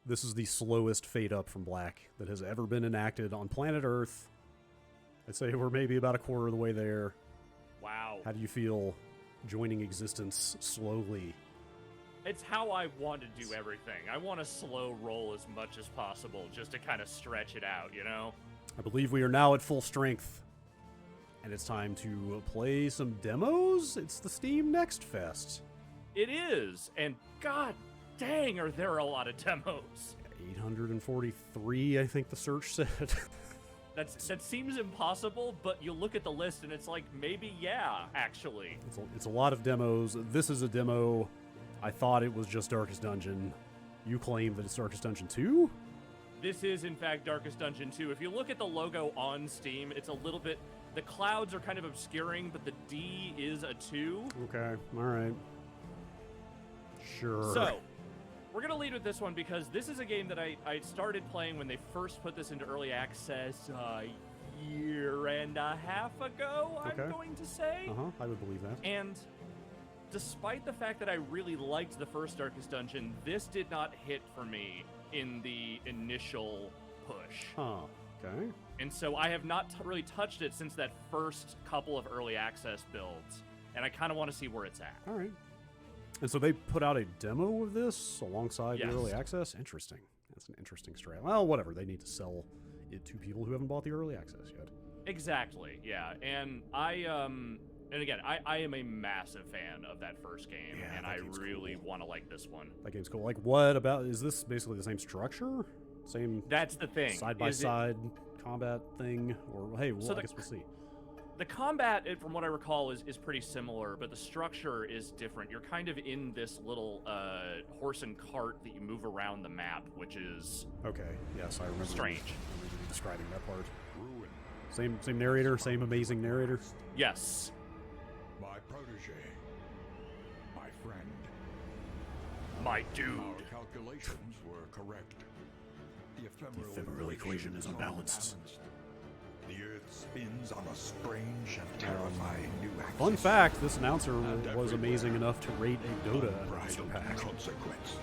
This is the slowest fade up from black that has ever been enacted on planet Earth. I'd say we're maybe about a quarter of the way there. Wow. How do you feel joining existence slowly? It's how I want to do everything. I want to slow roll as much as possible just to kind of stretch it out, you know? I believe we are now at full strength. And it's time to play some demos. It's the Steam Next Fest. It is, and god dang, are there a lot of demos. 843, I think the search said. That seems impossible, but you look at the list and it's like, maybe, yeah, actually. It's a lot of demos. This is a demo. I thought it was just Darkest Dungeon. You claim that it's Darkest Dungeon 2? This is, in fact, Darkest Dungeon 2. If you look at the logo on Steam, it's a little bit... The clouds are kind of obscuring, but the D is a 2. Okay, alright. Sure. So, we're going to lead with this one because this is a game that I started playing when they first put this into early access a year and a half ago, Okay. I'm going to say. I would believe that. And despite the fact that I really liked the first Darkest Dungeon, this did not hit for me in the initial push. Huh, okay. And so I have not really touched it since that first couple of early access builds, and I kind of want to see where it's at. All right. And so they put out a demo of this alongside Yes. the early access? Interesting. That's an interesting strategy. Well, whatever. They need to sell it to people who haven't bought the early access yet. Exactly, yeah. And and again, I am a massive fan of that first game, Yeah, and that I game's really cool. want to like this one. That game's cool. Like, what about... Is this basically the same structure? Same That's the thing. side-by-side combat thing? Or, hey, well, So I guess we'll see. The combat, from what I recall, is pretty similar, but the structure is different. You're kind of in this little horse and cart that you move around the map, which is Okay, yes, I remember. strange. I remember you describing that part. Same narrator, same amazing narrator. Yes. My protege. My friend. My Our dude. calculations were correct. The ephemeral equation is unbalanced. The Earth spins on a strange and terrifying new axis. Fun fact, this announcer And was amazing everywhere, enough to rate a Dota announcer unbridled pack. consequence.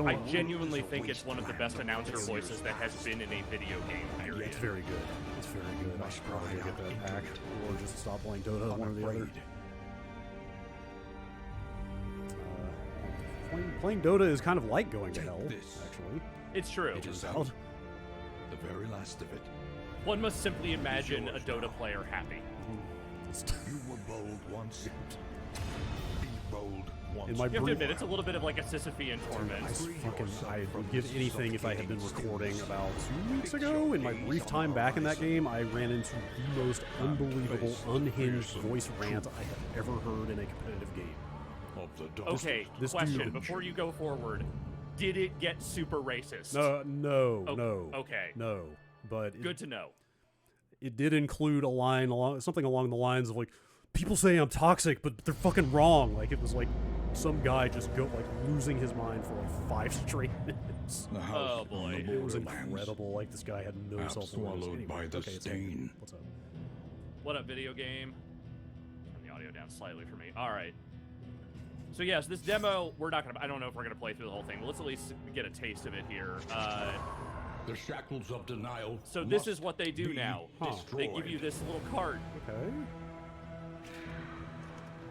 I genuinely think it's one of the best announcer voices that has been in a video game, Yeah, period. it's very good. It's very good. I should probably get that pack, or just stop playing Dota, one or the other. Playing Dota is kind of like going to Take hell, this. actually. It's true. It is Out. out. The very last of it. One must simply imagine a Dota player happy. You were bold once. Be bold once. In my You have to brief, admit, it's a little bit of like a Sisyphean torment. I would give anything if I had been recording about 2 weeks ago. In my brief time back in that game, I ran into the most unbelievable, unhinged voice rant I have ever heard in a competitive game. Of the Okay, This question, dude- before you go forward. Did it get super racist? No, Oh, no. okay. No. But Good to know. it did include something along the lines of like, people say I'm toxic, but they're fucking wrong. Like, it was like some guy just losing his mind for like 5 straight minutes. The house Oh, on boy. the It was borderlands. incredible. Like, this guy had no Half self-awareness. swallowed by the okay, it's stain. on. What's up? What up, video game? Turn the audio down slightly for me. All right. So yes, this demo, I don't know if we're gonna play through the whole thing, but let's at least get a taste of it here. The shackles of denial. So this must is what they do be now. destroyed. They give you this little card. Okay.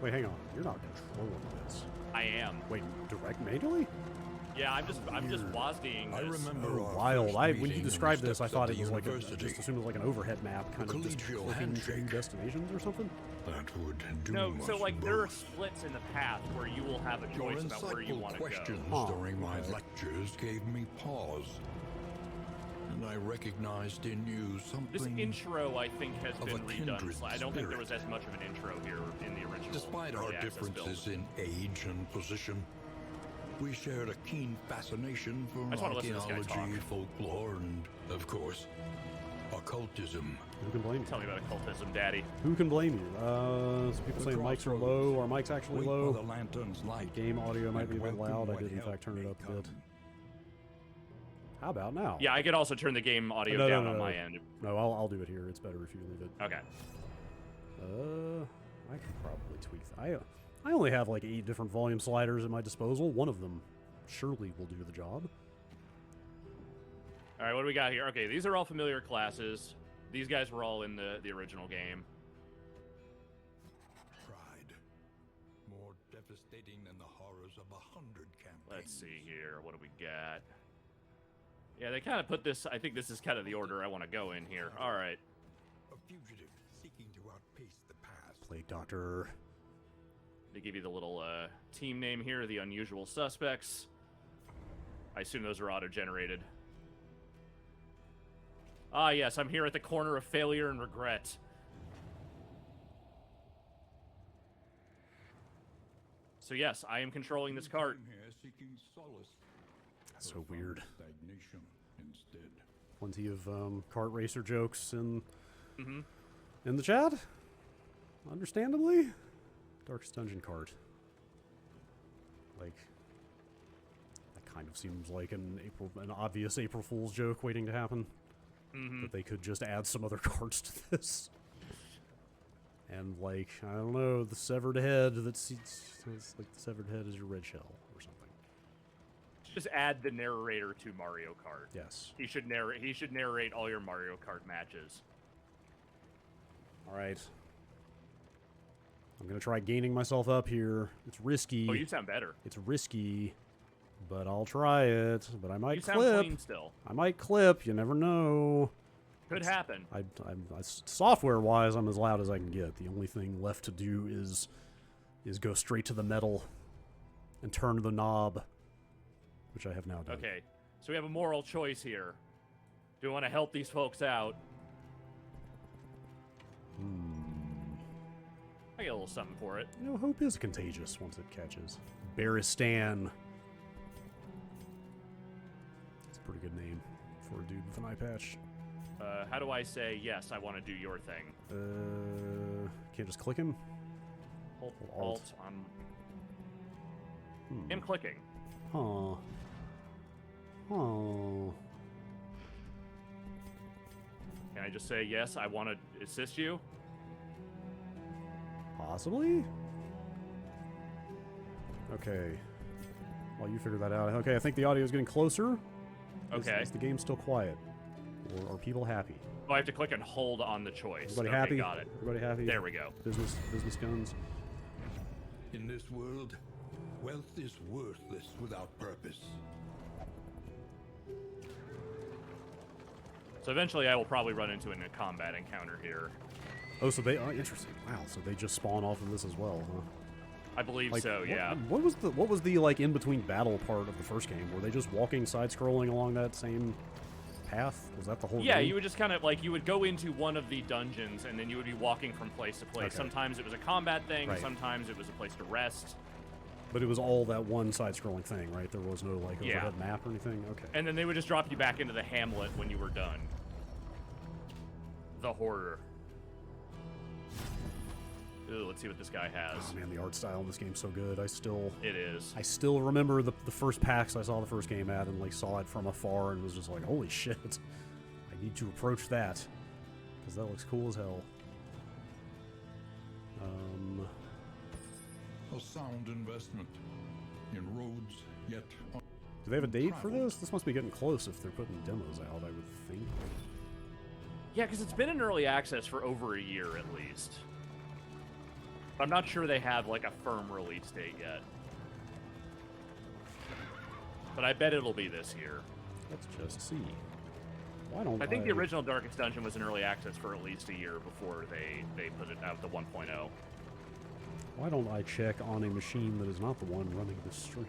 Wait, hang on. You're not controlling this. I am. Wait, direct manually? Yeah, I'm just WASDing I this. remember our Wild. first When meeting you on described the this, I steps thought of it was the like university. just assumed it was like an overhead map, kind of just collegial clicking through handshake. destinations or something. That would do No, so us like there are both. splits in the path where you will have a Your choice about where you insightful want to questions go. during my lectures gave me pause. And I recognized in you This something. intro, I think, has of been a redone. kindred I don't think there was spirit. as much of an intro here in the original. Despite early our access differences build. in age and position, we shared a keen fascination for I just wanna listen to this guy archaeology, talk. folklore, and, of course, occultism. Who can blame you? Tell me about occultism, Daddy. Who can blame you? Some people saying mics are low. Are mics actually Wait for the low? lantern's light. Game audio might be a bit and welcome loud. I what did in help fact turn it may up a bit. come. How about now? Yeah, I could also turn the game audio No, down no, on no. my end. No, I'll do it here. It's better if you leave it. Okay. I could probably tweak that. I only have like 8 different volume sliders at my disposal. One of them surely will do the job. All right, what do we got here? Okay, these are all familiar classes. These guys were all in the original game. Pride. More devastating than the horrors of 100 campaigns. Let's see here. What do we got? Yeah, they kind of put this... I think this is kind of the order I want to go in here. All right. A fugitive seeking to outpace the past. Plague Doctor. They give you the little team name here, the Unusual Suspects. I assume those are auto-generated. Ah, yes, I'm here at the corner of failure and regret. So yes, I am controlling this cart. I'm here seeking solace. That's so weird. Stagnation instead. Plenty of kart racer jokes in the chat. Understandably. Darkest Dungeon cart. Like, that kind of seems like an obvious April Fool's joke waiting to happen. That they could just add some other cards to this. And, like, I don't know, the severed head it's like the severed head is your red shell or something. Just add the narrator to Mario Kart. Yes. He should narrate all your Mario Kart matches. All right. I'm going to try gaining myself up here. It's risky. Oh, you sound better. It's risky, but I'll try it. But I might You sound clip. clean still. I might clip. You never know. Could happen. Software-wise, I'm as loud as I can get. The only thing left to do is go straight to the metal and turn the knob, which I have now done. Okay, so we have a moral choice here. Do we want to help these folks out? I get a little something for it. You know, hope is contagious once it catches. Baristan. That's a pretty good name for a dude with an eye patch. How do I say, yes, I want to do your thing? Can't just click him? Hold Alt. I'm clicking. Huh. Oh. Can I just say, yes, I want to assist you? Possibly? Okay. While you figure that out. Okay, I think the audio is getting closer. Okay. Is the game still quiet? Or are people happy? Oh, I have to click and hold on the choice. Everybody okay, happy? Got it. Everybody happy? There we go. Business guns. In this world, wealth is worthless without purpose. So eventually I will probably run into a combat encounter here. Oh, so they are interesting. Wow, so they just spawn off of this as well, huh? I believe Like, so, yeah. What was the like in between battle part of the first game? Were they just walking side scrolling along that same path? Was that the whole Yeah, game? you would just kind of like, you would go into one of the dungeons and then you would be walking from place to place. Okay. Sometimes it was a combat thing, Right. sometimes it was a place to rest. But it was all that one side scrolling thing, right? There was no like Yeah. overhead map or anything? Okay. And then they would just drop you back into the hamlet when you were done. The Hoarder. Ooh, let's see what this guy has. Oh man, the art style in this game's so good. I It is. still remember the first packs I saw the first game at and like saw it from afar and was just like, holy shit. I need to approach that. Because that looks cool as hell. A sound investment in roads yet. Do they have a date for this? This must be getting close if they're putting demos out, I would think. Yeah, because it's been in early access for over a year at least. I'm not sure they have like a firm release date yet. But I bet it'll be this year. Let's just see. Why don't I think the original Darkest Dungeon was in early access for at least a year before they put it out, the 1.0. Why don't I check on a machine that is not the one running the stream?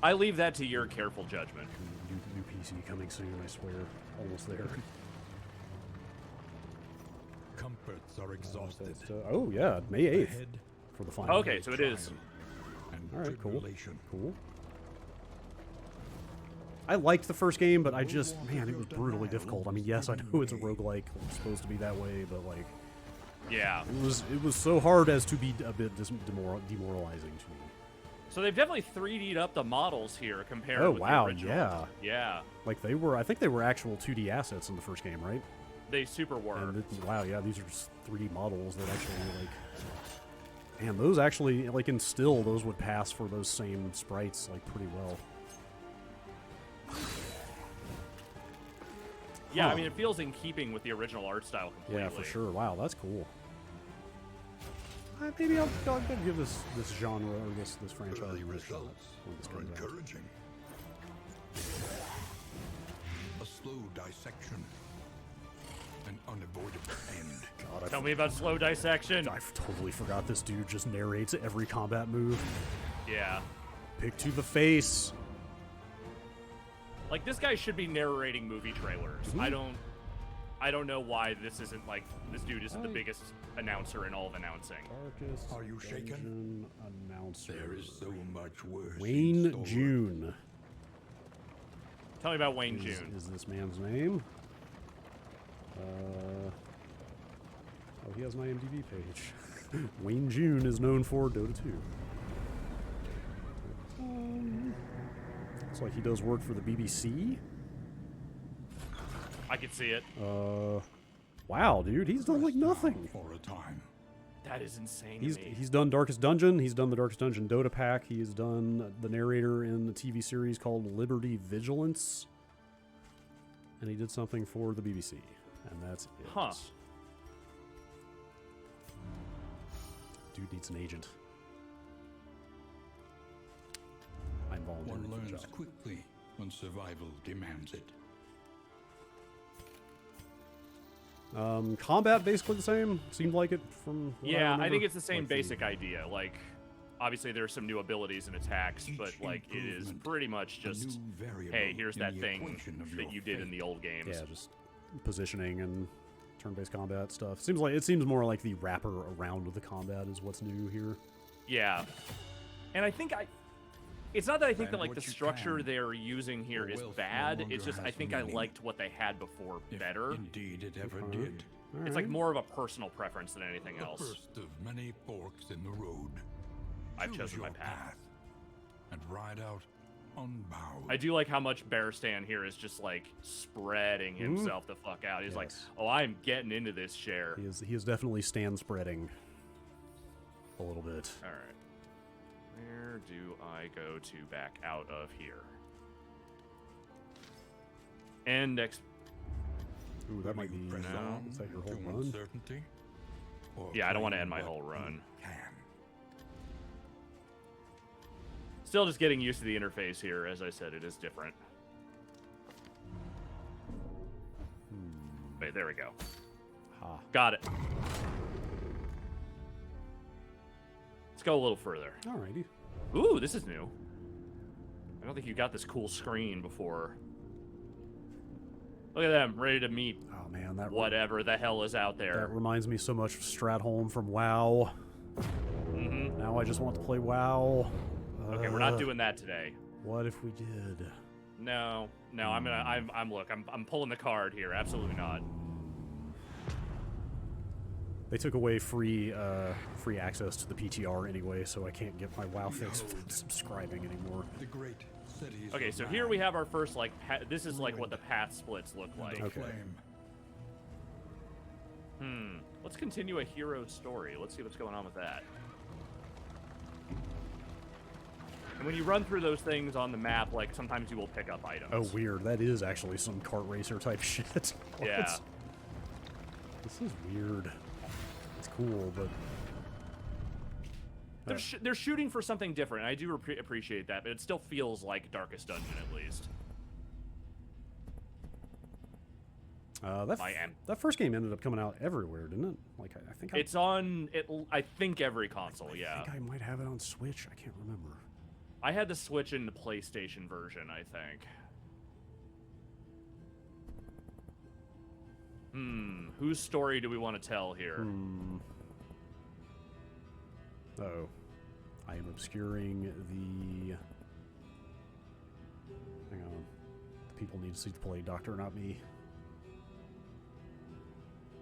I leave that to your careful judgment. New PC coming soon, I swear. Almost there. Comforts are exhausted. Oh yeah, May 8th Ahead, for the final. Okay, so it is. and All right, cool. tribulation. Cool. I liked the first game, but I just, man, it was brutally difficult. I mean, yes, I know it's a roguelike, it's supposed to be that way, but like, Yeah. it was so hard as to be a bit demoralizing to me. So they've definitely 3D'd up the models here compared Oh with wow, the original. yeah. Yeah. Like I think they were actual 2D assets in the first game, right? They super were. And wow, yeah, these are just 3D models that actually like Man, those actually, like in still, those would pass for those same sprites, like, pretty well. Yeah, Huh. I mean, it feels in keeping with the original art style completely. Yeah, for sure. Wow, that's cool. Maybe I'll give this genre or this franchise Early a shot results when this are comes out. encouraging. A slow dissection. An unavoidable end. God, Tell me about slow dissection. I totally forgot this dude just narrates every combat move. Yeah. Pick to the face. Like, this guy should be narrating movie trailers. Mm-hmm. I don't know why this isn't, like, this dude isn't the biggest announcer in all of announcing. Darkest Are you shaken? Dungeon announcer. There is so much worse. in Wayne store. June. Tell me about Wayne June. Is this man's name? Oh, he has an IMDb page. Wayne June is known for Dota 2. Looks like he does work for the BBC. I could see it. Wow, dude, he's done like nothing. For a time. That is insane to me. He's done Darkest Dungeon. He's done the Darkest Dungeon Dota pack. He's done the narrator in the TV series called Liberty Vigilance. And he did something for the BBC. And that's it. Huh. Dude needs an agent. I'm volunteering One for the learns job. quickly when survival demands it. Combat basically the same. Seemed like it from what Yeah, I remember. think it's the same Like basic idea. Like, obviously there's some new abilities and attacks, but Each like it is improvement, pretty much a just, new variable hey, here's in that the thing equation of that your you did in fate. the old games. Yeah, just positioning and turn-based combat stuff. It seems more like the wrapper around the combat is what's new here. Yeah, and I think it's not that I think Plan that like the what you structure can. they're using here Your is wealth no bad. longer It's just I has think I meaning. liked what they had before If better. Indeed, it ever Alright. did. It's like more of a personal preference than anything The else. first of many forks in the road. I've Choose chosen my your path. and ride out unbowed. I do like how much Bear Stan here is just like spreading himself the fuck out. He's like, Yes. oh, I'm getting into this share. He is definitely stand spreading a little bit. All right. Where do I go to back out of here? And next. Ooh, that might be. Press on Is that your whole to run? uncertainty, or Yeah, I don't want to claim end my what whole you run. can. Still just getting used to the interface here. As I said, it is different. Wait, there we go. Ha. Got it. Let's go a little further. Alrighty. Ooh, this is new. I don't think you got this cool screen before. Look at them, ready to meet Oh man, that whatever the hell is out there. that reminds me so much of Stratholm from WoW. Mm-hmm. Now I just want to play WoW. Okay, we're not doing that today. What if we did? No, I'm pulling the card here. Absolutely not. They took away free access to the PTR anyway, so I can't get my WoW fix without subscribing anymore. The great cities Okay, of so here we man have our first like. This is like what the path splits look like. and Okay. flame. Let's continue a hero story. Let's see what's going on with that. And when you run through those things on the map, like sometimes you will pick up items. Oh, weird. That is actually some kart racer type shit. What? Yeah. This is weird. It's cool, but They're shooting for something different. And I do appreciate that, but it still feels like Darkest Dungeon at least. that first game ended up coming out everywhere, didn't it? Like I think It's on I think every console. I Yeah. think I might have it on Switch. I can't remember. I had the Switch in the PlayStation version, I think. Whose story do we want to tell here? Uh-oh. I am obscuring the... Hang on. The people need to see the Plague Doctor, not me.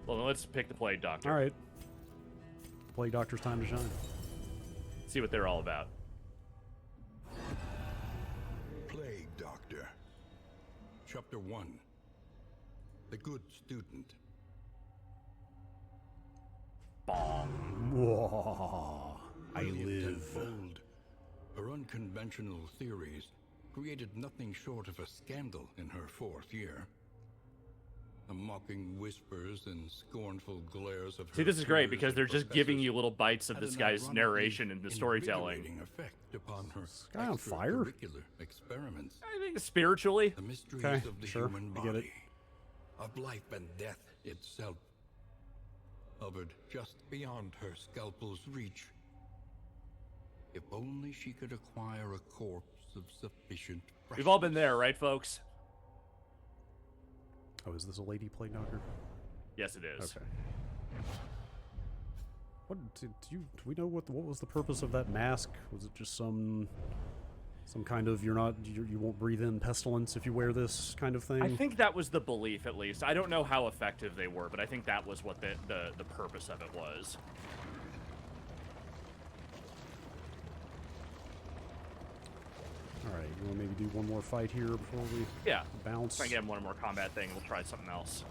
Well, then let's pick the Plague Doctor. Alright. Plague Doctor's time to shine. See what they're all about. Plague Doctor. Chapter 1. The Good Student. Bong. Whoa. Brilliant and live. bold, her unconventional theories created nothing short of a scandal in her 4th year. The mocking whispers and scornful glares of See, her this is great peers because and they're just giving professors you little bites of had this an guy's ironically narration and the storytelling. invigorating effect upon her guy on fire? extracurricular experiments. I think spiritually. The mysteries Okay, of the sure, human I get it. body, of life and death itself, hovered just beyond her scalpel's reach. If only she could acquire a corpse of sufficient freshness. We've all been there, right, folks? Oh, is this a lady plague doctor? Yes, it is. Okay. What do we know what was the purpose of that mask? Was it just some kind of you won't breathe in pestilence if you wear this kind of thing? I think that was the belief, at least. I don't know how effective they were, but I think that was what the purpose of it was. All right, you want to maybe do one more fight here before we Yeah. bounce? Try and get one more combat thing, and we'll try something else.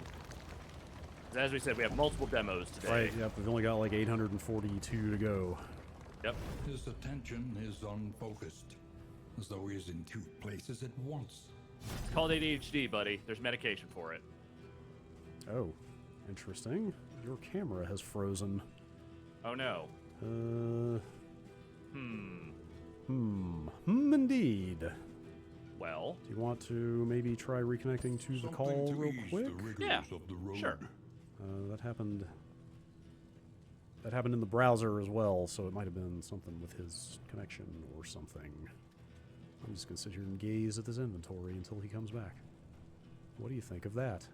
As we said, we have multiple demos today. Right. Yep. We've only got like 842 to go. Yep. His attention is unfocused, as though he is in 2 places at once. It's called ADHD, buddy. There's medication for it. Oh, interesting. Your camera has frozen. Oh, no. Indeed. Well. Do you want to maybe try reconnecting to the Something call to real ease quick? the rigors Yeah, of the road. sure. That happened. That happened in the browser as well, so it might have been something with his connection or something. I'm just gonna sit here and gaze at this inventory until he comes back. What do you think of that?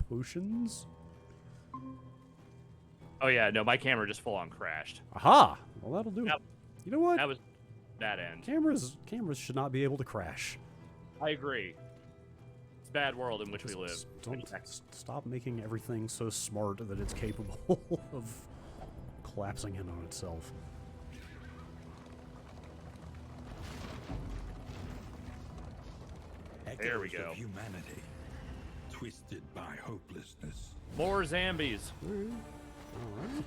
Potions? Oh, yeah, no, my camera just full-on crashed. Aha! Well, that'll do it. Yep. You know what? That was that end. Cameras should not be able to crash. I agree. It's a bad world in which we live. Don't stop making everything so smart that it's capable of collapsing in on itself. There we Echoes go. of humanity, twisted by hopelessness. More zombies. Alright.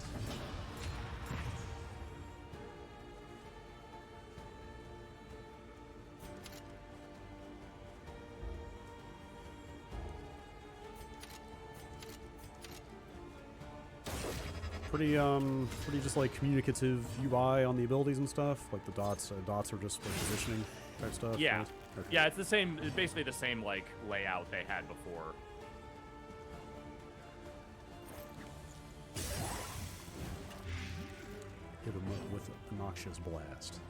Pretty just like communicative UI on the abilities and stuff. Like the dots are just like positioning type stuff. Yeah. right? Okay. Yeah, it's the same, it's basically the same, like, layout they had before. Hit him up with a noxious blast.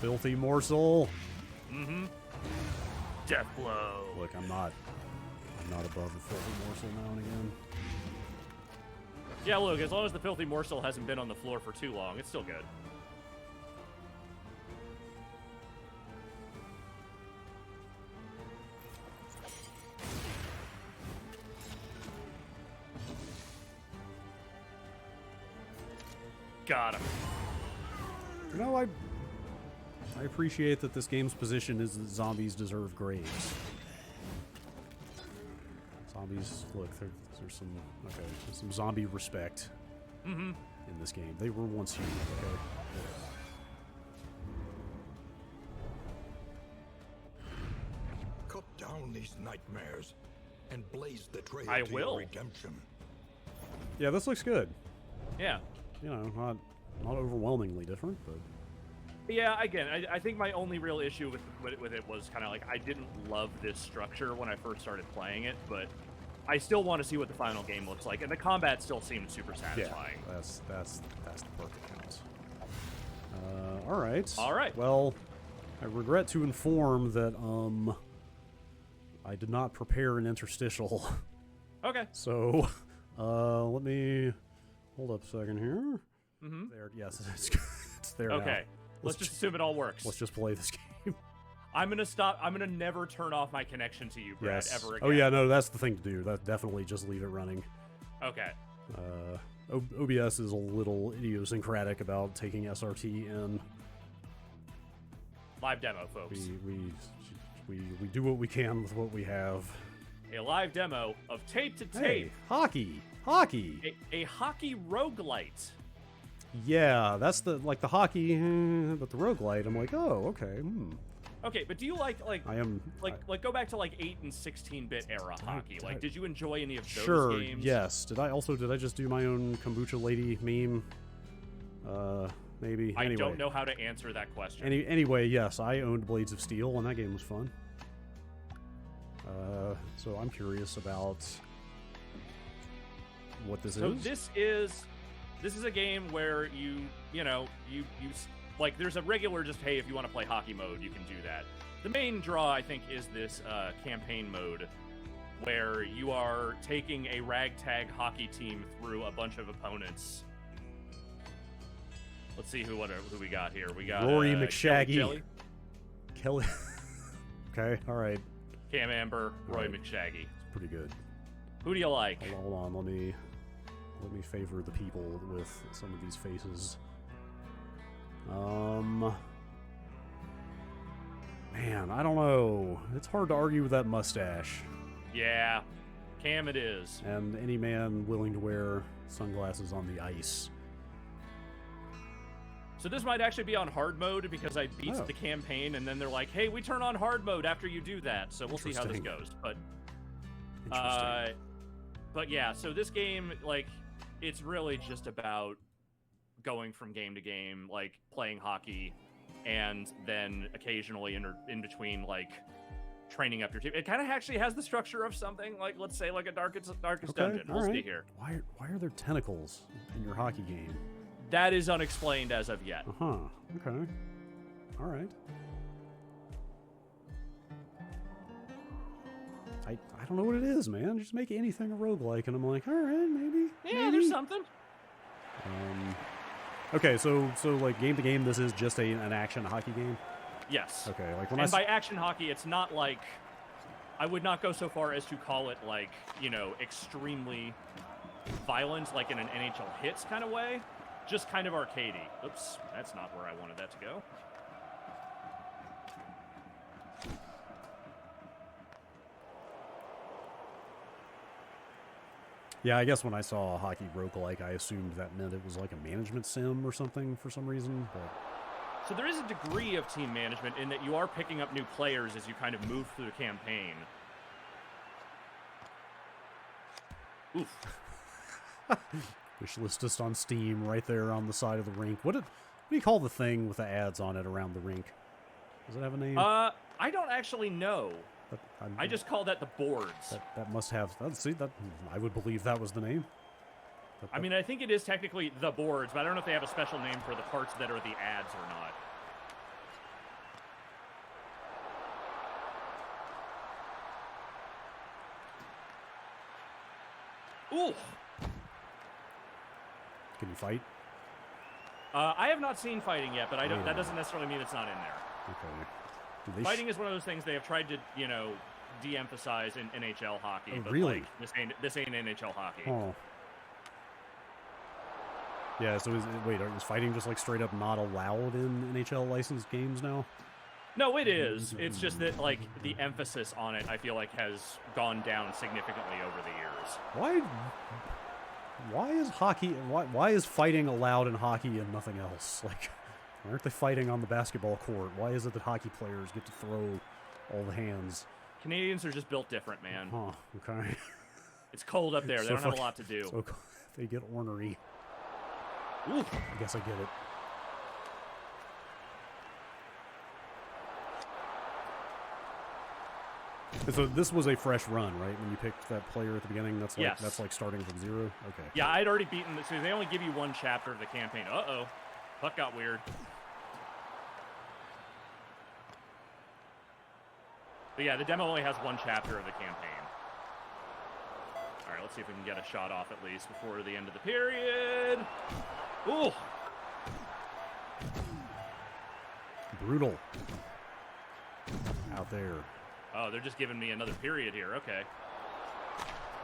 Filthy morsel. Mm-hmm. Death blow. Look, I'm not above the filthy morsel now and again. Yeah, look, as long as the filthy morsel hasn't been on the floor for too long, it's still good. Got him. You know, I appreciate that this game's position is that zombies deserve graves. Zombies, look, there's some zombie respect in this game. They were once human, okay? Cut down these nightmares and blaze the trail I to will. your redemption. Yeah, this looks good. Yeah. You know, not overwhelmingly different, but Yeah, again, I think my only real issue with it was kind of like I didn't love this structure when I first started playing it, but I still want to see what the final game looks like, and the combat still seemed super satisfying. yeah, that's the part that counts. All right. All right. Well, I regret to inform that I did not prepare an interstitial. Okay. So, let me hold up a second here. Mm-hmm. There, yes, it's there Okay. now. Let's just assume it all works. Let's just play this game. I'm gonna never turn off my connection to you, Brad, Yes. ever again. Oh yeah, no, that's the thing to do. That definitely just leave it running. Okay. OBS is a little idiosyncratic about taking SRT in. Live demo, folks. We do what we can with what we have. A live demo of Tape to Tape. Hey, hockey. Hockey. A hockey roguelite. Yeah, that's the hockey, but the roguelite, I'm like, oh, okay. Okay, but do you like I am go back to like 8 and 16-bit era hockey? Did you enjoy any of those sure, games? yes. Did I just do my own kombucha lady meme? Maybe. I anyway. don't know how to answer that question. Anyway, yes, I owned Blades of Steel, and that game was fun. So I'm curious about what this is. So this is a game where you like there's a regular just, hey, if you want to play hockey mode, you can do that. The main draw, I think, is this campaign mode where you are taking a ragtag hockey team through a bunch of opponents. Let's see who we got here. We got Rory McShaggy. Kelly. Okay, all right. Cam Amber, Roy Right. McShaggy. It's pretty good. Who do you like? Hold on, let me favor the people with some of these faces. Man, I don't know. It's hard to argue with that mustache. Yeah, Cam it is. And any man willing to wear sunglasses on the ice. So this might actually be on hard mode because I beat the campaign, and then they're like, hey, we turn on hard mode after you do that. So we'll see how this goes. But yeah, so this game, like, it's really just about going from game to game, like playing hockey, and then occasionally in between, like, training up your team. It kind of actually has the structure of something like, let's say, like a Darkest Dungeon. We'll see here. Why are there tentacles in your hockey game? That is unexplained as of yet. Okay. All right. I don't know what it is, man. Just make anything a roguelike, and I'm like, all right, maybe. Yeah, maybe. there's something. Okay, so like game to game, this is just an action hockey game. Yes. Okay, like by action hockey, it's not like, I would not go so far as to call it like, extremely violent, like in an NHL Hits kind of way. Just kind of arcadey. Oops, that's not where I wanted that to go. Yeah, I guess when I saw a hockey roguelike, I assumed that meant it was like a management sim or something for some reason. But so there is a degree of team management in that you are picking up new players as you kind of move through the campaign. Oof. Wishlist on Steam right there on the side of the rink. What do you call the thing with the ads on it around the rink? Does it have a name? I don't actually know. I just call that the boards. That must have. See, that I would believe that was the name. I mean, I think it is technically the boards, but I don't know if they have a special name for the parts that are the ads or not. Ooh. Can you fight? I have not seen fighting yet, but that doesn't necessarily mean it's not in there. Okay. Fighting is one of those things they have tried to, de-emphasize in NHL hockey. Oh, but really? Like, this ain't NHL hockey. Oh. Yeah, so is fighting just like straight up not allowed in NHL licensed games now? No, it is. It's just that, like, the emphasis on it, I feel like, has gone down significantly over the years. Why is hockey? Why is fighting allowed in hockey and nothing else? Like, why aren't they fighting on the basketball court? Why is it that hockey players get to throw all the hands? Canadians are just built different, man. Huh. Okay. It's cold up there. They don't have a lot to do. So they get ornery. Ooh. I guess I get it. And so this was a fresh run, right? When you picked that player at the beginning, that's like starting from zero. Okay. Yeah, I'd already beaten this. So they only give you one chapter of the campaign. Uh-oh. Puck got weird. But yeah, the demo only has one chapter of the campaign. All right, let's see if we can get a shot off at least before the end of the period. Ooh. Brutal. Out there. Oh, they're just giving me another period here. Okay.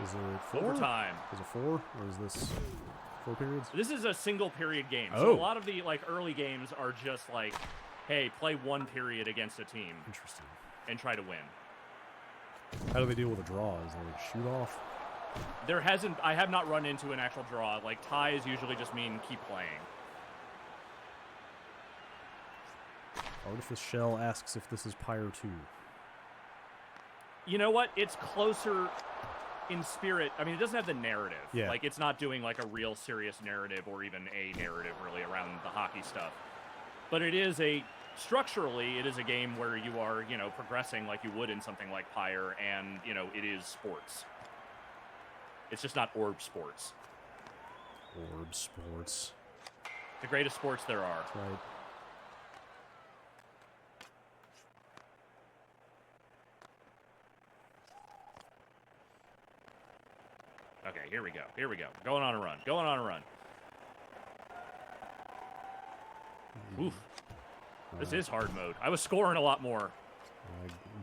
Is it 4? Overtime. Is it 4? Or is this 4 periods? This is a single period game. Oh. So a lot of the early games are just hey, play one period against a team Interesting. and try to win. How do they deal with a draw? Is there a shoot off? I have not run into an actual draw. Like, ties usually just mean keep playing. Artifice Shell asks if this is Pyre 2. You know what? It's closer in spirit. I mean, it doesn't have the narrative. Yeah. Like, it's not doing, like, a real serious narrative or even a narrative, really, around the hockey stuff. But it is structurally, it is a game where you are, progressing like you would in something like Pyre, and, it is sports. It's just not orb sports. Orb sports. The greatest sports there are. That's right. Okay, here we go. Here we go. Going on a run. Going on a run. Oof. This is hard mode. I was scoring a lot more.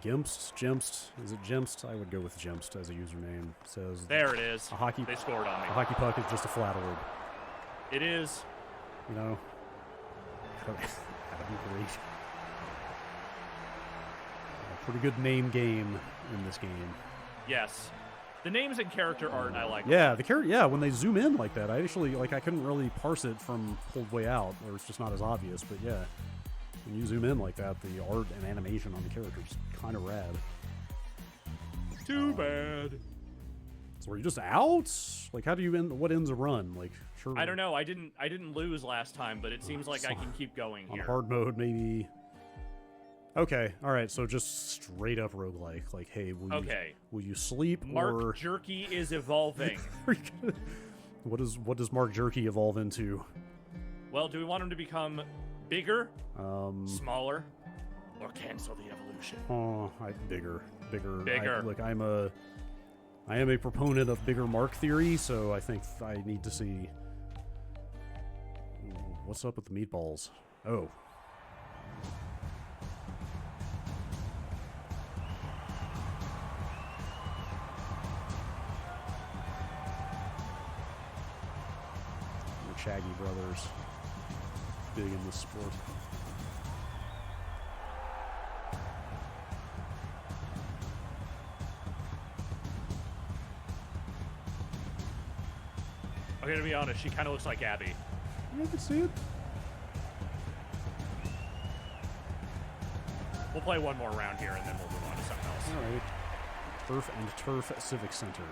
Gimst. Is it Gimst? I would go with Gimst as a username. It says there it is. They scored on me. A hockey puck is just a flat orb. It is. That'd be great. A pretty good name game in this game. Yes. The names and character art I like. Yeah, the character. Yeah, when they zoom in like that, I actually I couldn't really parse it from pulled way out, or it's just not as obvious. But yeah, when you zoom in like that, the art and animation on the characters kind of rad. Too bad. So are you just out? Like, how do you end? What ends a run? Like, sure. I don't know. I didn't lose last time, but it seems like I can keep going on here. Hard mode, maybe. Okay, all right. So just straight up roguelike. Like, hey, will you sleep Mark or Jerky is evolving. What does Mark Jerky evolve into? Well, do we want him to become bigger, smaller, or cancel the evolution? Oh, bigger. Bigger. I am a proponent of bigger Mark theory, so I think I need to see what's up with the meatballs. Oh. Shaggy brothers, big in this sport. I'm gonna be honest, she kind of looks like Abby. I can see it. We'll play one more round here, and then we'll move on to something else. All right. Turf and Turf Civic Center.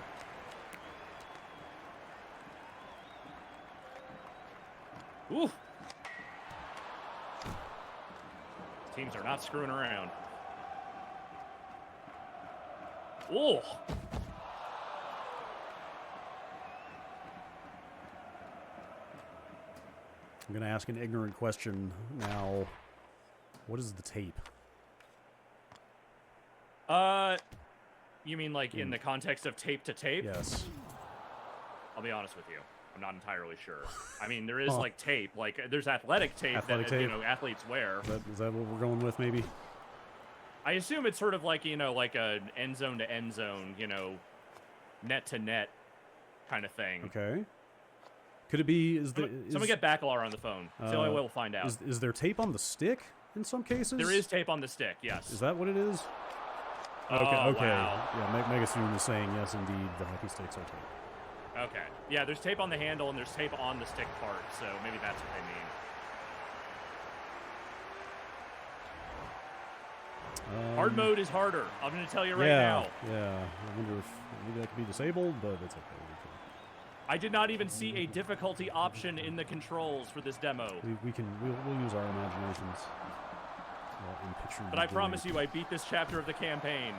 Ooh. Teams are not screwing around. Ooh. I'm going to ask an ignorant question now. What is the tape? You mean like in the context of tape to tape? Yes. I'll be honest with you. I'm not entirely sure. I mean, there is like tape, like there's athletic tape Athletic that tape. Athletes wear. Is that what we're going with, maybe? I assume it's sort of like like a end zone to end zone, net to net kind of thing. Okay. Could it be? Someone get Bacalar on the phone. It's the only way we'll find out. Is there tape on the stick in some cases? There is tape on the stick. Yes. Is that what it is? Oh, okay. Wow. Yeah, Megasoon is saying yes, indeed. The hockey sticks are tape. Okay. Yeah, there's tape on the handle and there's tape on the stick part, so maybe that's what they mean. Hard mode is harder. I'm going to tell you right now. Yeah. I wonder if maybe that could be disabled, but it's okay. I did not even see a difficulty option in the controls for this demo. We'll use our imaginations. But I promise you, I beat this chapter of the campaign.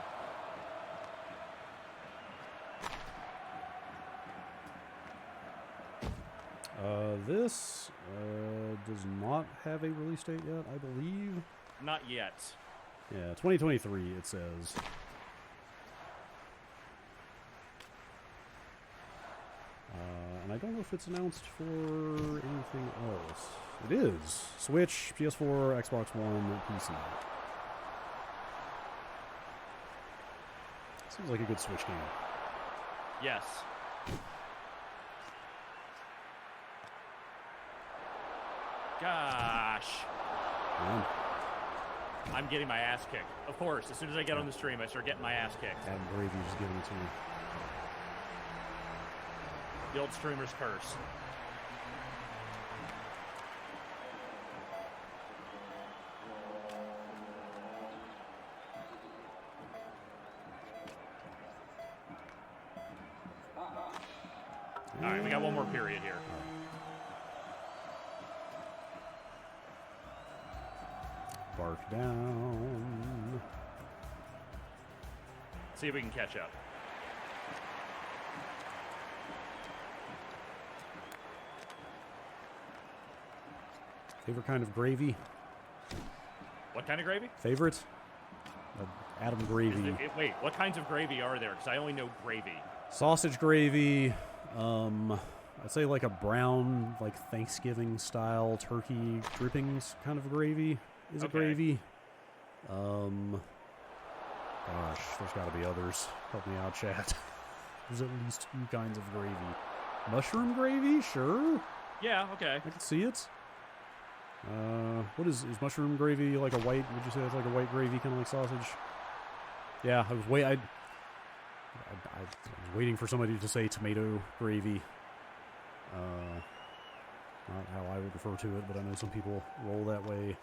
This does not have a release date yet, I believe. Not yet. Yeah, 2023, it says. And I don't know if it's announced for anything else. It is. Switch, PS4, Xbox One, PC. Seems like a good Switch game. Yes. Gosh. Yeah. I'm getting my ass kicked. Of course, as soon as I get on the stream, I start getting my ass kicked. Adam Gravy just giving it to me. The old streamer's curse. All right, we got one more period here. Bark down. See if we can catch up. Favorite kind of gravy? What kind of gravy? Favorite? Adam Gravy. Wait, what kinds of gravy are there? Because I only know gravy. Sausage gravy. I'd say like a brown, like Thanksgiving style turkey drippings kind of gravy is a gravy. Gosh, there's got to be others. Help me out, chat. There's at least 2 kinds of gravy. Mushroom gravy? Sure. Yeah, okay. I can see it. What is mushroom gravy like a white? Would you say it's like a white gravy, kind of like sausage? Yeah, I was waiting for somebody to say tomato gravy. Not how I would refer to it, but I know some people roll that way.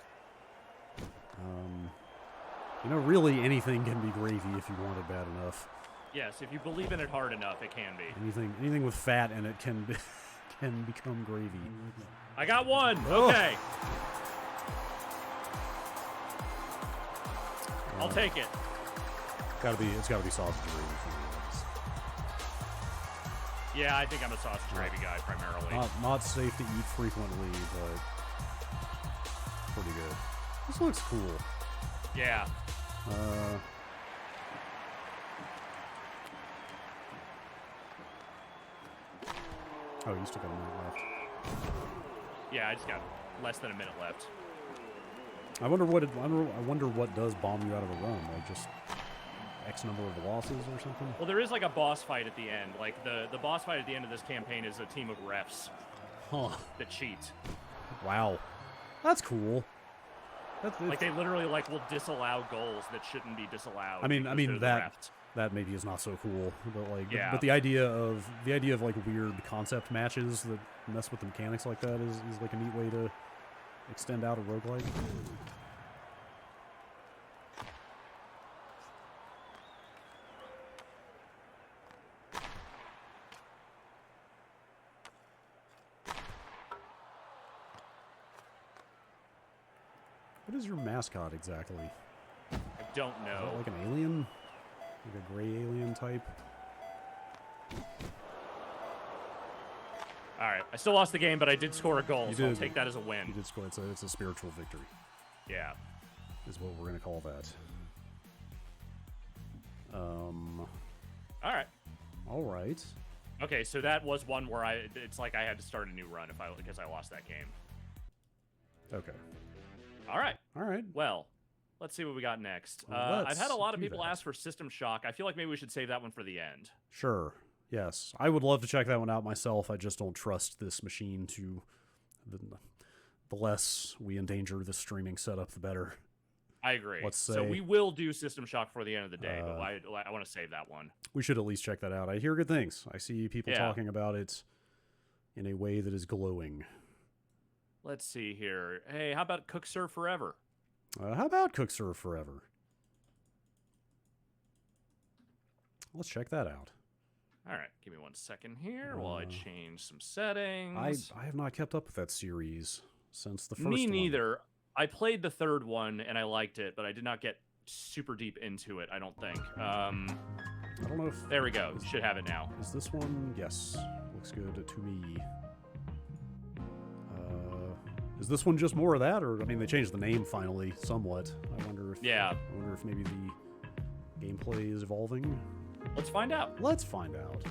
You know, really anything can be gravy if you want it bad enough. Yes, if you believe in it hard enough, it can be. Anything with fat in it can become gravy. I got one. Okay. I'll take it. It's gotta be sausage gravy for me. Yeah, I think I'm a sausage gravy guy primarily. Not safe to eat frequently, but pretty good. This looks cool. Yeah. Oh, you still got a minute left. Yeah, I just got less than a minute left. I wonder what does bomb you out of a run, like just X number of losses or something. Well, there is like a boss fight at the end. Like the boss fight at the end of this campaign is a team of refs that cheat. Wow, that's cool. Like they literally will disallow goals that shouldn't be disallowed. I mean that maybe is not so cool, but like, yeah. but the idea of like weird concept matches that mess with the mechanics like that is like a neat way to extend out a roguelike. What is your mascot exactly? I don't know. Is that like an alien? Like a gray alien type? All right. I still lost the game, but I did score a goal, so I'll take that as a win. You did score. It's a spiritual victory. Yeah. Is what we're going to call that. All right. All right. Okay, so that was one where it's like I had to start a new run because I lost that game. Okay. All right. All right. Well, let's see what we got next. I've had a lot of people ask for System Shock. I feel like maybe we should save that one for the end. Sure. Yes. I would love to check that one out myself. I just don't trust this machine to... The less we endanger the streaming setup, the better. I agree. Let's say, so we will do System Shock for the end of the day, but I want to save that one. We should at least check that out. I hear good things. I see people talking about it in a way that is glowing. Let's see here. Hey, how about Cook Serve Forever? How about Cook Serve Forever? Let's check that out. All right, give me 1 second here while I change some settings. I have not kept up with that series since the first one. Me neither. I played the third one and I liked it, but I did not get super deep into it, I don't think. I don't know if... There we go. Should have it now. Is this one? Yes. Looks good to me. Is this one just more of that? Or, I mean, they changed the name finally somewhat. I wonder if... Yeah. I wonder if maybe the gameplay is evolving. Let's find out. Let's find out.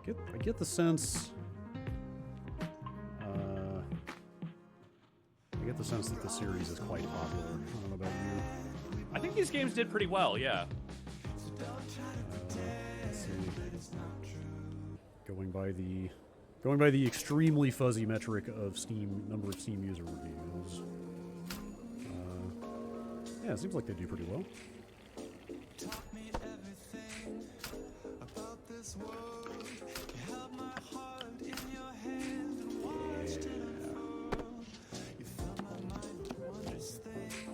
I get the sense. I get the sense that the series is quite popular. I don't know about you. I think these games did pretty well. Yeah. Going by the extremely fuzzy metric of number of Steam user reviews. Yeah, it seems like they do pretty well.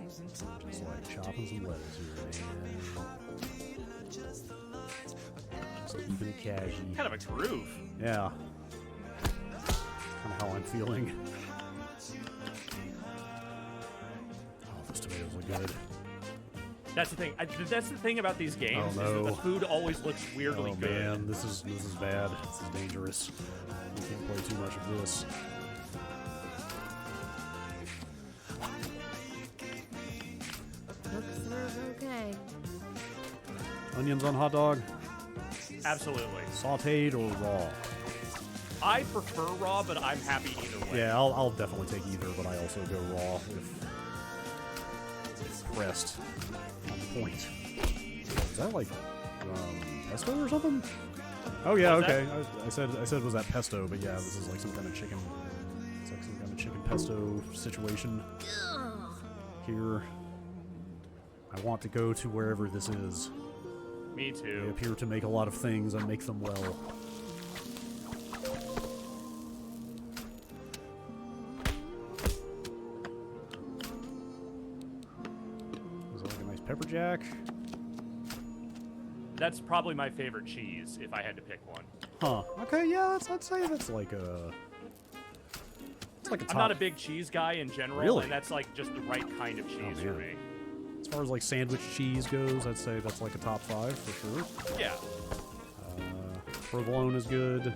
Just like chopping some lettuce here, man. Just keeping it casual. Kind of a groove. Yeah. Kind of how I'm feeling. Oh, those tomatoes look good. That's the thing. That's the thing about these games. Oh, Is no. that the food always looks weirdly good. Oh man, this is bad. This is dangerous. You can't play too much of this. Looks okay. Onions on hot dog, Absolutely. sautéed or raw? I prefer raw, but I'm happy either way. Yeah, I'll definitely take either, but I also go raw if it's pressed on point. Is that like pesto or something? Oh yeah, What was okay. I said was that pesto, but yeah, this is like some kind of chicken. It's like some kind of chicken pesto situation here. I want to go to wherever this is. Me They too. appear to make a lot of things and make them well. Is that like a nice pepper jack? That's probably my favorite cheese if I had to pick one. Huh. Okay, yeah, I'd say that's like a... It's like a top... I'm not a big cheese guy in general, Really? and that's like just the right kind of cheese for man. me. As far as like sandwich cheese goes, I'd say that's like a top 5 for sure. Yeah. Provolone is good.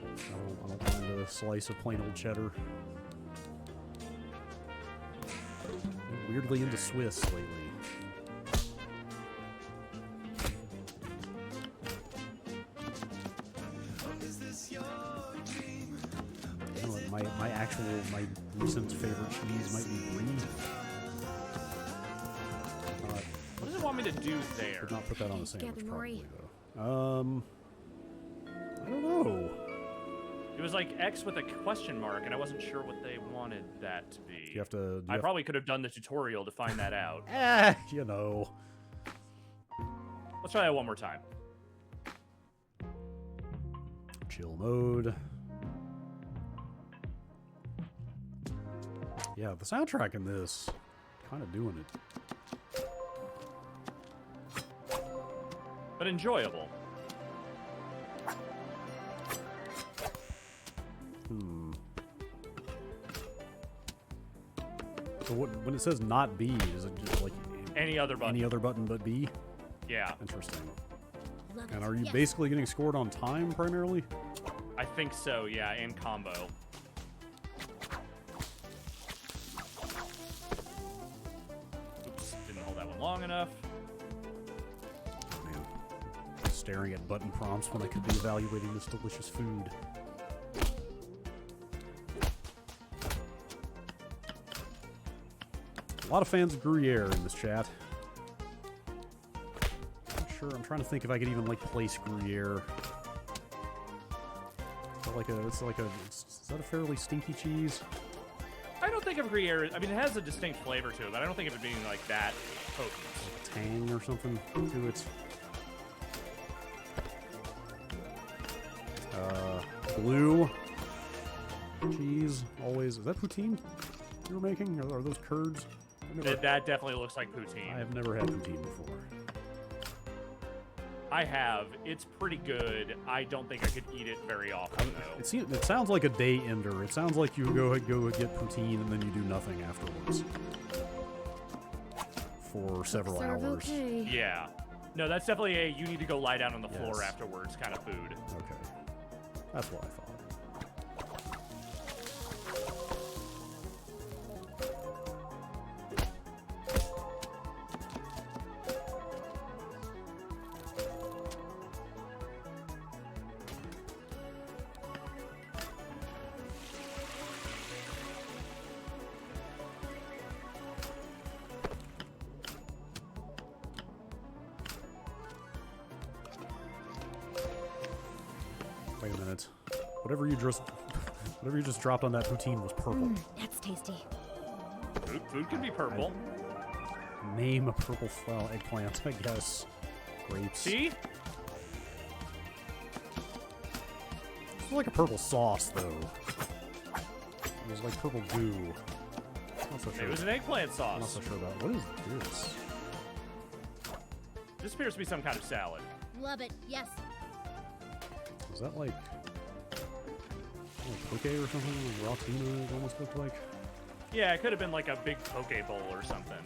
I don't mind a slice of plain old cheddar. I'm weirdly into Swiss lately. You know what, my recent favorite cheese might be brie. What does it want me to do there? Could not put that on the sandwich Together, probably Maury. though. I don't know. It was like X with a question mark, and I wasn't sure what they wanted that to be. You have to. I probably could have done the tutorial to find that out. You know. Let's try that one more time. Chill mode. Yeah, the soundtrack in this, kind of doing it. But enjoyable. So when it says not B, is it just like Any other button. any other button but B? Yeah, Interesting. Love And it. are you Yes. basically getting scored on time primarily? I think so, yeah, and combo. Oops, didn't hold that one long enough. Oh, man. Staring at button prompts when I could be evaluating this delicious food. A lot of fans of Gruyere in this chat. Not sure. I'm trying to think if I could even like place Gruyere. Is that a fairly stinky cheese? I don't think of Gruyere. I mean, it has a distinct flavor to it, but I don't think of it being like that potent. Tang or something to it. Blue cheese always. Is that poutine you were making? Are those curds? That definitely looks like poutine. I have never had poutine before. I have. It's pretty good. I don't think I could eat it very often, though. It sounds like a day ender. It sounds like you go get poutine and then you do nothing afterwards for several Serve hours. okay. Yeah. No, that's definitely a you need to go lie down on the floor Yes. afterwards kind of food. Okay, that's what I thought. Wait a minute. Whatever you just dropped on that poutine was purple. That's tasty. Food can be purple. Name a purple eggplant, I guess. Grapes. See? It's like a purple sauce, though. It was like purple goo. Not so sure. It was an eggplant I'm not sauce. so sure about what is this. This appears to be some kind of salad. Love it. Yes. Is that like poke or something? Like raw tuna, it almost looked like. Yeah, it could have been like a big poke bowl or something.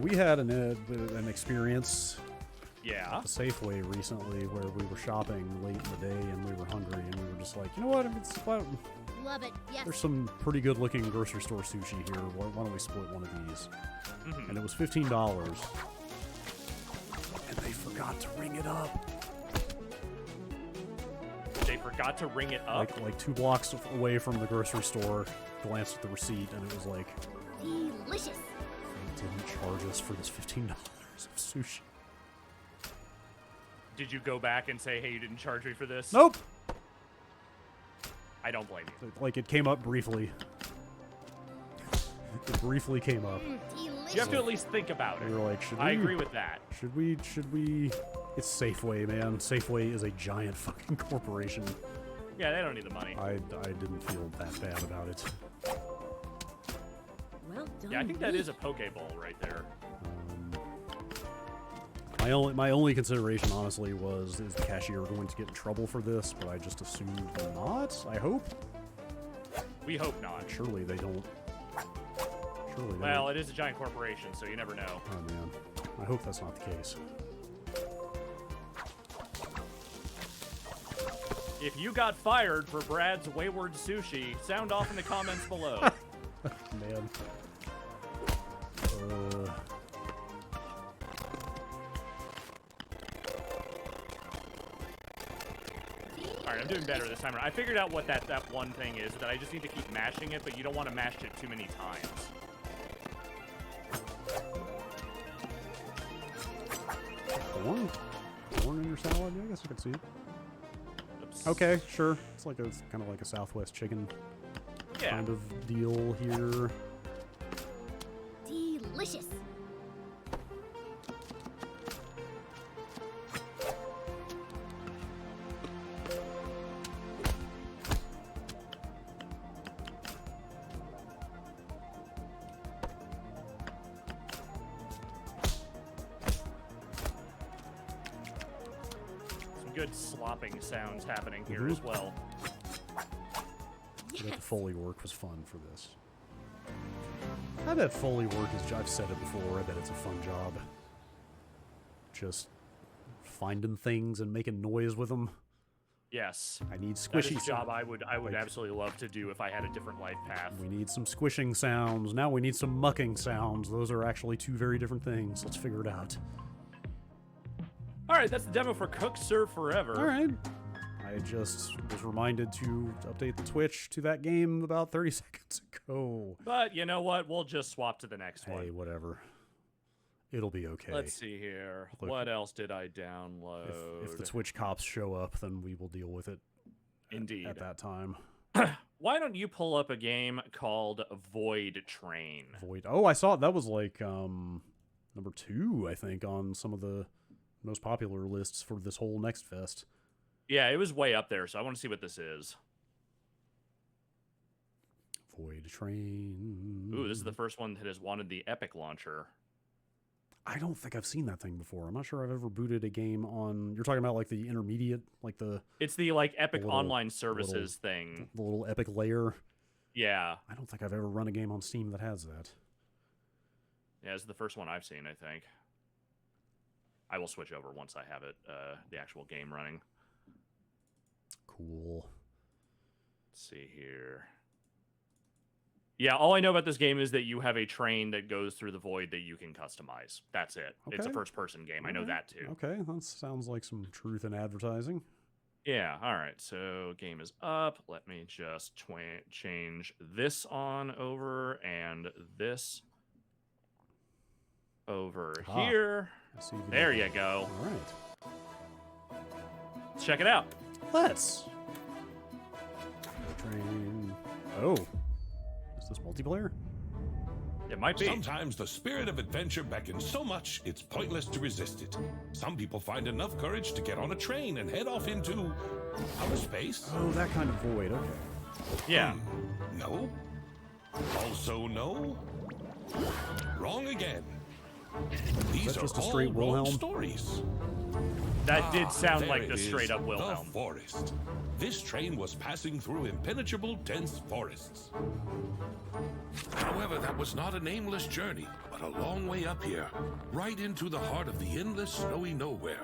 We had an experience Yeah. at the Safeway recently where we were shopping late in the day and we were hungry and we were just like, you know what? Love it. Yes. There's some pretty good looking grocery store sushi here. Why don't we split one of these? And it was $15. And they forgot to ring it up. They forgot to ring it up. Like 2 blocks away from the grocery store, glanced at the receipt, and it was like, Delicious. they didn't charge us for this $15 of sushi. Did you go back and say, hey, you didn't charge me for this? Nope! I don't blame you. Like, it came up briefly. It briefly came up. Delicious. You have to at least think about We it. were like, should we... I agree with that. Should we... It's Safeway, man. Safeway is a giant fucking corporation. Yeah, they don't need the money. I didn't feel that bad about it. Well done. Yeah, I think that is a poke bowl right there. My only consideration, honestly, was, is the cashier going to get in trouble for this? But I just assumed not. I hope. We hope not. Surely they don't. Surely they Well, don't. it is a giant corporation, so you never know. Oh man, I hope that's not the case. If you got fired for Brad's wayward sushi, sound off in the comments below. Man. Alright, I'm doing better this time around. I figured out what that one thing is, that I just need to keep mashing it, but you don't want to mash it too many times. Corn? Corn in your salad? Yeah, I guess I could see it. Oops. Okay, sure. It's like it's kind of like a Southwest chicken Yeah. kind of deal here. Delicious. Some good slopping sounds happening here as well. I bet the Foley work was fun for this. I bet Foley work is, I've said it before, I bet it's a fun job. Just finding things and making noise with them. Yes. I need That is squishy a job sound. I would Like- absolutely love to do if I had a different life path. We need some squishing sounds. Now we need some mucking sounds. Those are actually 2 very different things. Let's figure it out. Alright, that's the demo for Cook Serve Forever. All right. I just was reminded to update the Twitch to that game about 30 seconds ago. But you know what? We'll just swap to the next Hey, one. whatever. It'll be okay. Let's see here. Look, What else did I download? If the Twitch cops show up, then we will deal with it Indeed. at that time. Why don't you pull up a game called Voidtrain? Void. Oh, I saw it. That was like number 2, I think, on some of the most popular lists for this whole Next Fest. Yeah, it was way up there, so I want to see what this is. Voidtrain. Ooh, this is the first one that has wanted the Epic launcher. I don't think I've seen that thing before. I'm not sure I've ever booted a game on... You're talking about like the intermediate, like the It's the like Epic little- Online Services thing. the little Epic layer. Yeah. I don't think I've ever run a game on Steam that has that. Yeah, this is the first one I've seen, I think. I will switch over once I have it, the actual game running. Cool. Let's see here. Yeah, all I know about this game is that you have a train that goes through the void that you can customize. That's it. It's a Okay. first-person game. I know that too. Okay, that sounds like some truth in advertising. Yeah, all right. So game is up. Let me just change this on over and this over Ah, here. I see. There you go. All right. check it out. Let's. Voidtrain. Oh. Is this multiplayer? It might be. Sometimes the spirit of adventure beckons so much it's pointless to resist it. Some people find enough courage to get on a train and head off into outer space. Oh, that kind of void. Okay. Yeah. No. Also no. Wrong again. These are just a all straight wrong Wilhelm? stories. That did sound There like it the is, straight up Wilhelm. The forest. This train was passing through impenetrable, dense forests. However, that was not an aimless journey, but a long way up here, right into the heart of the endless snowy nowhere.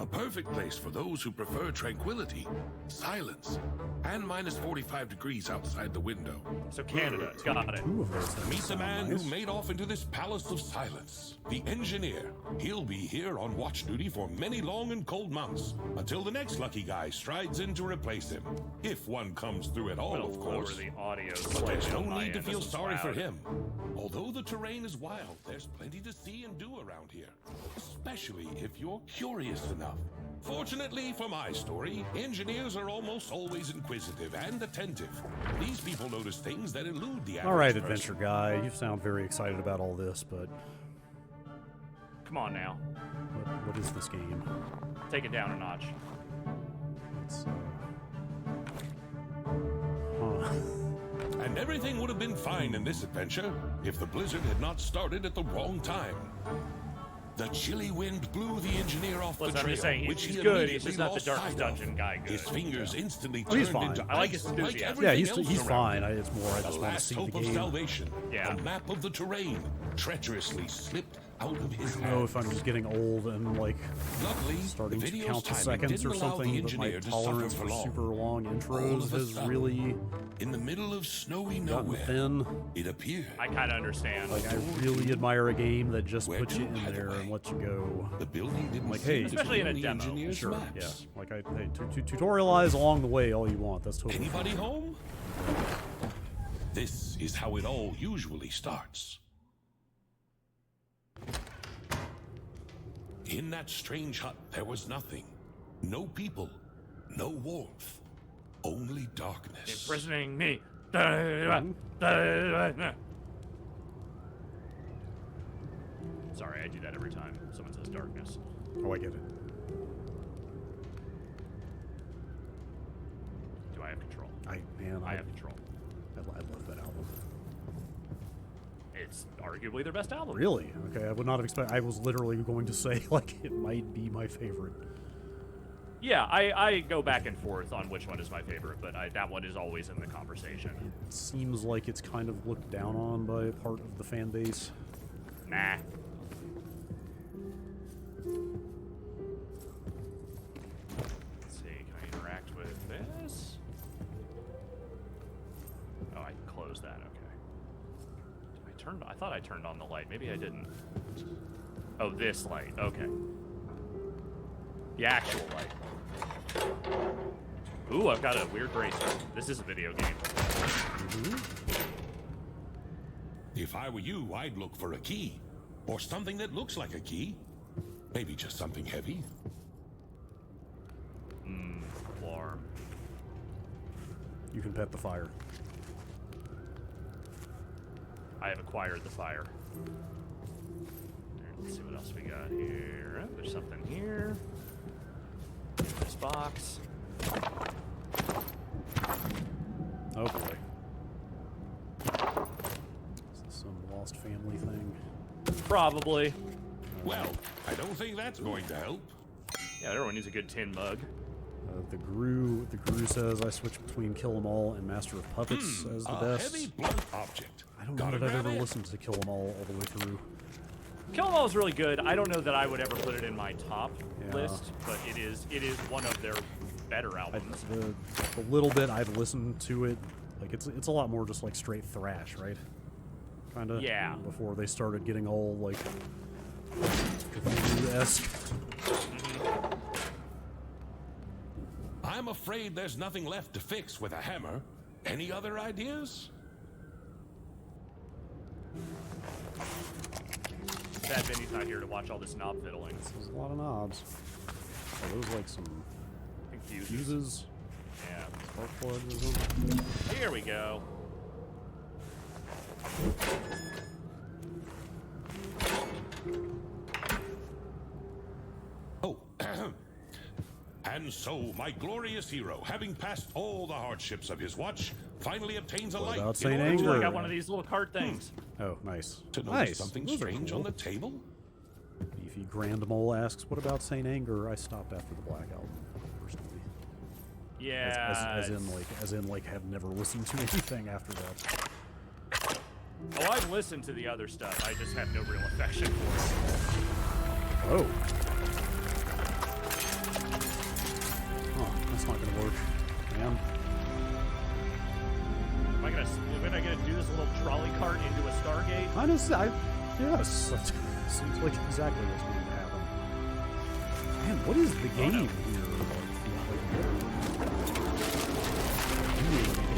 A perfect place for those who prefer tranquility, silence, and minus 45 degrees outside the window. So Canada, got it. Two of those things Meet the sound man nice. who made off into this palace of silence. The engineer. He'll be here on watch duty for many long and cold months, until the next lucky guy strides in to replace him. If one comes through at all, I'll of lower course. the audio But there's slightly no on my need to end feel as it's sorry for loud. him. Although the terrain is wild, there's plenty to see and do around here. Especially if you're curious enough. Fortunately for my story, engineers are almost always inquisitive and attentive. These people notice things that elude the average All right, person. adventure guy. You sound very excited about all this, but Come on now. what is this game? Take it down a notch. It's, huh. And everything would have been fine in this adventure if the blizzard had not started at the wrong time. The chilly wind blew the engineer off Listen, the I'm trail, just saying, which he's he good, he's immediately just not the lost Darkest sight of. Dungeon guy good. His fingers instantly Oh, he's turned fine. into I like ice his like enthusiasm. Yeah, everything he's else fine. around. It's more I The just want to last see the hope of game. salvation, Yeah. the map of the terrain, treacherously slipped out of his I don't know hands. if I'm just getting old and like Luckily, starting the to video's count the timing seconds or didn't allow the something, but my engineer to tolerance suffer for long. super long All intros of a has sudden, really in the middle of snowy gotten nowhere, thin. it appeared. I kind of understand. Like, I really admire a game that just Where puts you to, in by the there and way? lets you go. The building didn't Like, seem hey, to especially be in a the demo. engineer's Sure, maps. yeah. Like, tutorialize along the way all you want. That's totally fine. Anybody home? This is how it all usually starts. In that strange hut, there was nothing. No people, no warmth, only darkness. Imprisoning me. Sorry, I do that every time someone says darkness. Oh, I get it. Do I have control? I I have control. love that album. It's arguably their best album. Really? Okay, I would not have expected. I was literally going to say like it might be my favorite. Yeah, I go back and forth on which one is my favorite, but that one is always in the conversation. It seems like it's kind of looked down on by part of the fan base. Nah. Let's see, can I interact with this? Oh, I can close that, okay. I thought I turned on the light. Maybe I didn't. Oh, this light, okay. The actual light. Ooh, I've got a weird bracer. This is a video game. If I were you, I'd look for a key. Or something that looks like a key. Maybe just something heavy. Alarm. You can pet the fire. I have acquired the fire. Let's see what else we got here. Oh, there's something here. This box. Oh boy. Is this some lost family thing? Probably. Well, I don't think that's going to help. Yeah, everyone needs a good tin mug. The Gru says I switch between Kill 'Em All and Master of Puppets as the A best. heavy blunt object. I don't know Gotta that I've grab ever it. listened to Kill 'Em All the way through. Kill 'Em All is really good. I don't know that I would ever put it in my top Yeah. list, but it is one of their better albums. The little bit I've listened to it, like it's a lot more just like straight thrash, right? Kind of. Yeah. Before they started getting all like Cthulhu-esque. I'm afraid there's nothing left to fix with a hammer. Any other ideas? Sad Vinny's not here to watch all this knob fiddling. There's a lot of knobs. Oh, those like some. I Fuses. Yeah. Spark plugs or something. Here we go. Oh, and so my glorious hero, having passed all the hardships of his watch, finally obtains a What light. about in Saint order to- Anger? I got one of these little cart things. Oh, nice. To notice Nice. something Those are strange cool. on the table? Beefy Grand Mole asks, "What about Saint Anger?" I stopped after the Black Album, personally. Yeah. As in, have never listened to anything after that. Oh, I've listened to the other stuff. I just have no real affection for Oh. Huh, that's not gonna work. Man. it. Am I gonna do this little trolley cart into a Stargate? Yes. That seems like exactly what's going to happen. Man, what is the game here?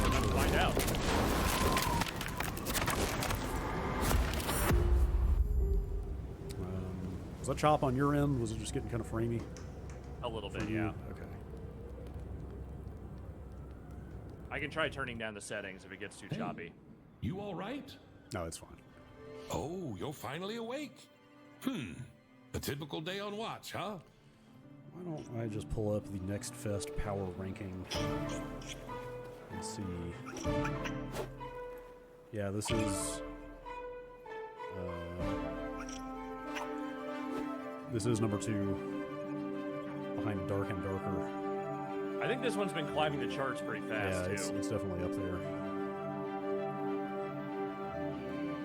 Let's find out. Was that chop on your end? Was it just getting kind of framey? A little for bit, you? yeah. Okay. I can try turning down the settings if it gets too Hey. choppy. You all right? No, it's fine. Oh, you're finally awake. A typical day on watch, huh? Why don't I just pull up the Next Fest power ranking and see? Yeah, this is number 2 behind Dark and Darker. I think this one's been climbing the charts pretty fast, Yeah, too. it's definitely up there.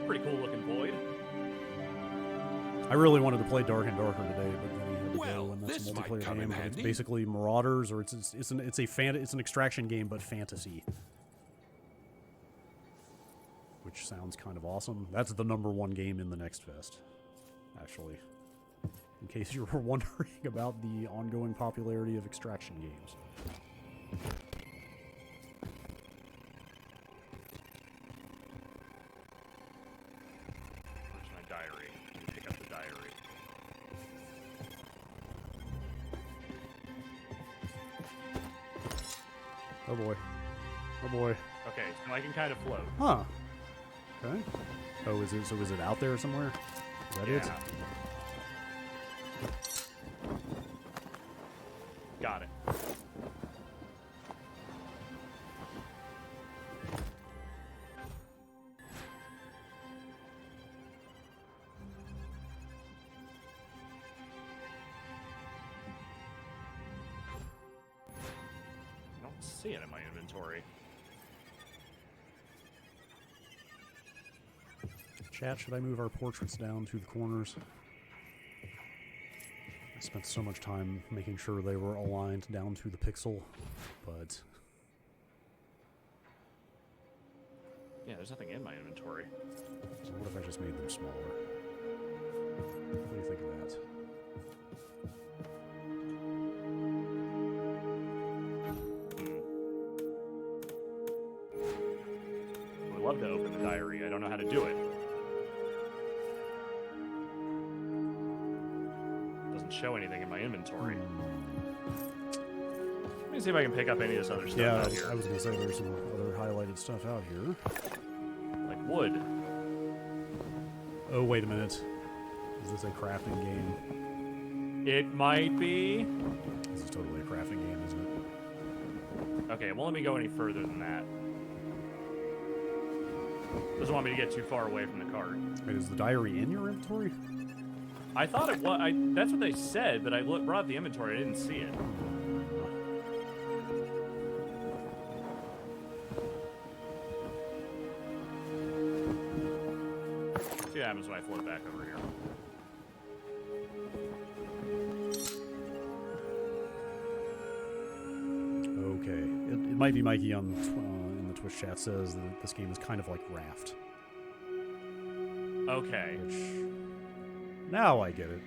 Pretty cool looking Void. I really wanted to play Dark and Darker today, but then he had to Well, go, and that's this a might multiplayer come in game. But it's handy. basically Marauders, or it's an extraction game, but fantasy, which sounds kind of awesome. That's the number 1 game in the Next Fest, actually. In case you were wondering about the ongoing popularity of extraction games. Where's my diary? Let me pick up the diary. Oh boy. Oh boy. Okay, so I can kind of float. Huh. Okay. Oh, is it out there somewhere? Is that it? Got it. I don't see it in my inventory. Chat, should I move our portraits down to the corners? I spent so much time making sure they were aligned down to the pixel, but Yeah, there's nothing in my inventory. so what if I just made them smaller? What do you think of that? I would love to open the diary. I don't know how to do it. Doesn't show anything in my inventory. Let me see if I can pick up any of this other stuff Yeah, out here. I was gonna say there's some other highlighted stuff out here. Like wood. Oh, wait a minute. Is this a crafting game? It might be. This is totally a crafting game, isn't it? Okay, well, let me go any further than that. Doesn't want me to get too far away from the cart. Wait, is the diary in your inventory? I thought it was. That's what they said, but I brought up the inventory. I didn't see it. See what happens when I float back over here. Okay. It might be Mikey on in the Twitch chat says that this game is kind of like Raft. Okay. Which now I get it.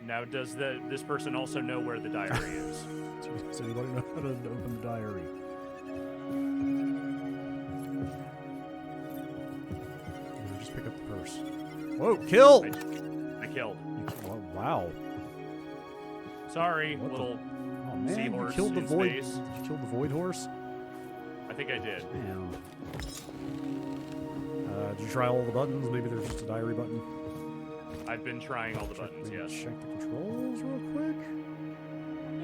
Now, does this person also know where the diary is? Does anybody know how to open the diary? Or just pick up the purse. Whoa! Kill! I killed. Wow. Sorry, What the- little Oh man, you seahorse killed the in void. space. You killed the void horse. I think I did. Damn. Did you try all the buttons? Maybe there's just a diary button. I've been trying all the buttons, Maybe yes. Check the controls real quick.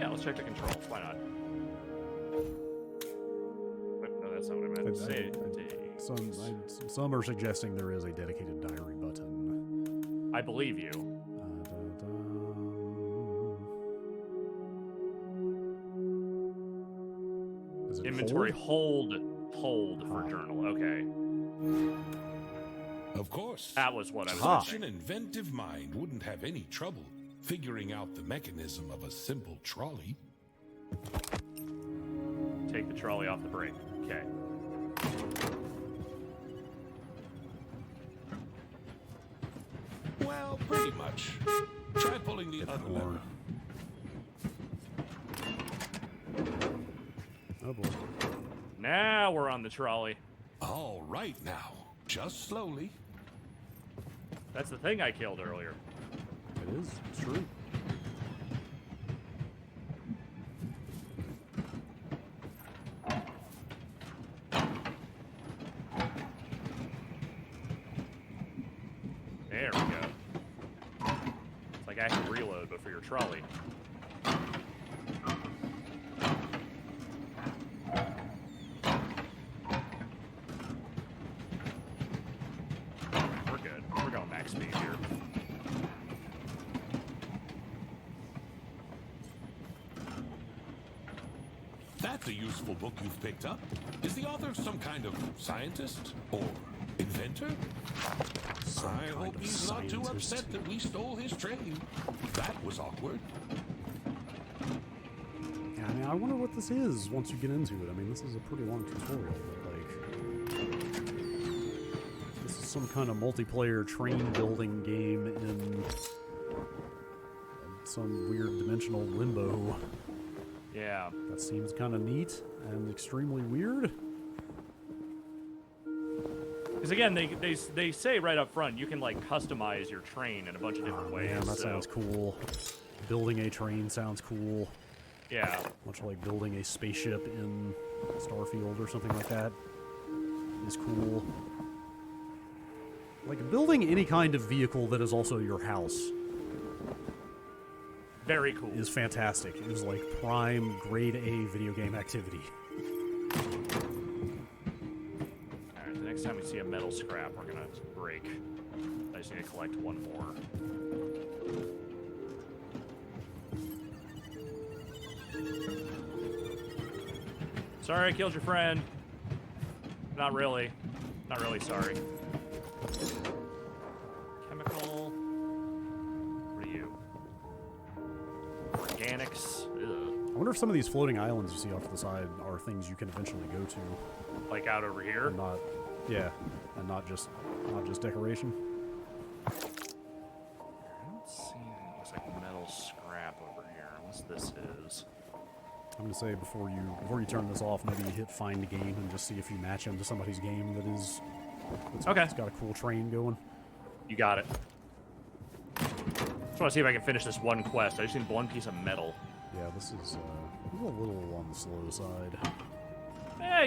Yeah, let's check the controls. Why not? Wait, no, that's not what I meant. Some are suggesting there is a dedicated diary button. I believe you. Is it Inventory hold? hold for journal. Okay. Of course. That was what I was Such thinking. an inventive mind wouldn't have any trouble figuring out the mechanism of a simple trolley. Take the trolley off the brake. Okay. Well, pretty much. Try pulling the other lever. Oh boy. Now we're on the trolley. All right now. Just slowly. That's the thing I killed earlier. It is. It's true. There we go. It's like active reload, but for your trolley. We're good. We're going max speed here. That's a useful book you've picked up. Is the author some kind of scientist? Or inventor? I hope he's not too upset that we stole his train. That was awkward. Yeah, I mean, I wonder what this is once you get into it. I mean, this is a pretty long tutorial, but like, this is some kind of multiplayer train building game in some weird dimensional limbo. Yeah. That seems kind of neat and extremely weird. Because again, they say right up front you can like customize your train in a bunch of different ways. Man, that so, sounds cool. Building a train sounds cool. Yeah. Much like building a spaceship in Starfield or something like that is cool. Like building any kind of vehicle that is also your house Very cool. is fantastic. It is like prime grade A video game activity. Alright, the next time we see a metal scrap, we're gonna break. I just need to collect one more. Sorry I killed your friend. Not really. Not really sorry. Chemical. What are you? Organics. Ugh. I wonder if some of these floating islands you see off to the side are things you can eventually go to. Like out over here? And not, yeah, and not just decoration. I don't see anything. Looks like metal scrap over here. Unless this is. I'm gonna say before you turn this off, maybe you hit find game and just see if you match him to somebody's game that's Okay. It's got a cool train going. You got it. Just want to see if I can finish this one quest. I just need one piece of metal. Yeah, this is a little on the slow side.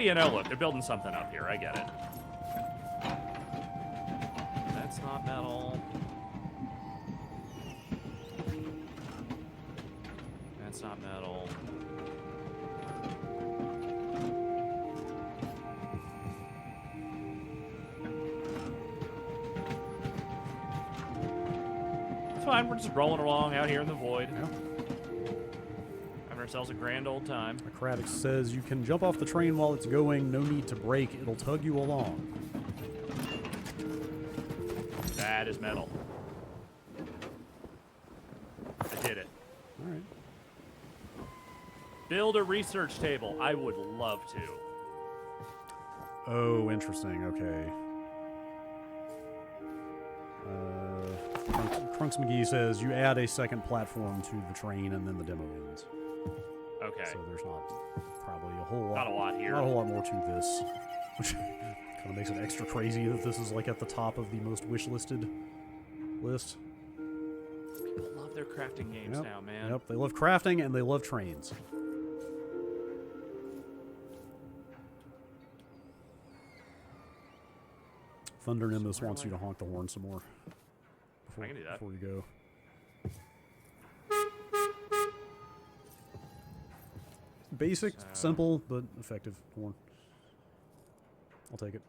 You know, look, they're building something up here. I get it. That's not metal. That's not metal. It's fine. We're just rolling along out here in the void. Yeah. Having ourselves a grand old time. Acradix says you can jump off the train while it's going. No need to brake. It'll tug you along. That is metal. I did it. All right. Build a research table. I would love to. Oh, interesting. Okay. Crunks McGee says you add a second platform to the train and then the demo ends. Okay. So there's not probably a whole lot. Not a lot here. Not a whole lot more to this, which kind of makes it extra crazy that this is like at the top of the most wish listed list. People love their crafting games now, man. Yep, they love crafting and they love trains. Thunder Nimbus wants you to honk the horn some more. I can do that. Before you go. Basic, simple, but effective horn. I'll take it.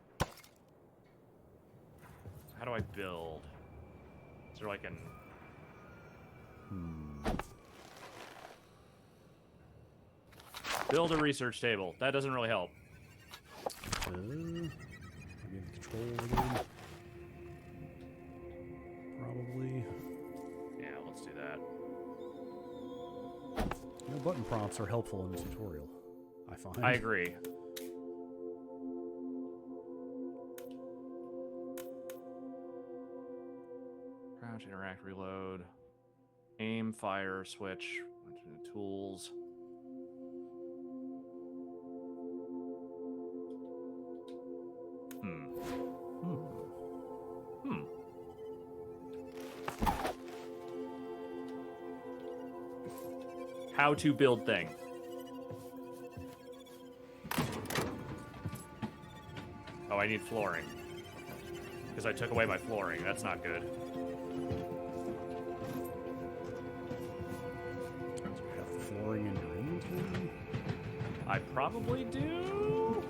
How do I build? Is there like an... Build a research table. That doesn't really help. Maybe the control again. Probably. Yeah, let's do that. You know, button prompts are helpful in the tutorial, I find. I agree. Crouch, interact, reload. Aim, fire, switch. Tools. How to build thing. Oh, I need flooring. Because I took away my flooring. That's not good. Do you have the flooring in your inventory? I probably do.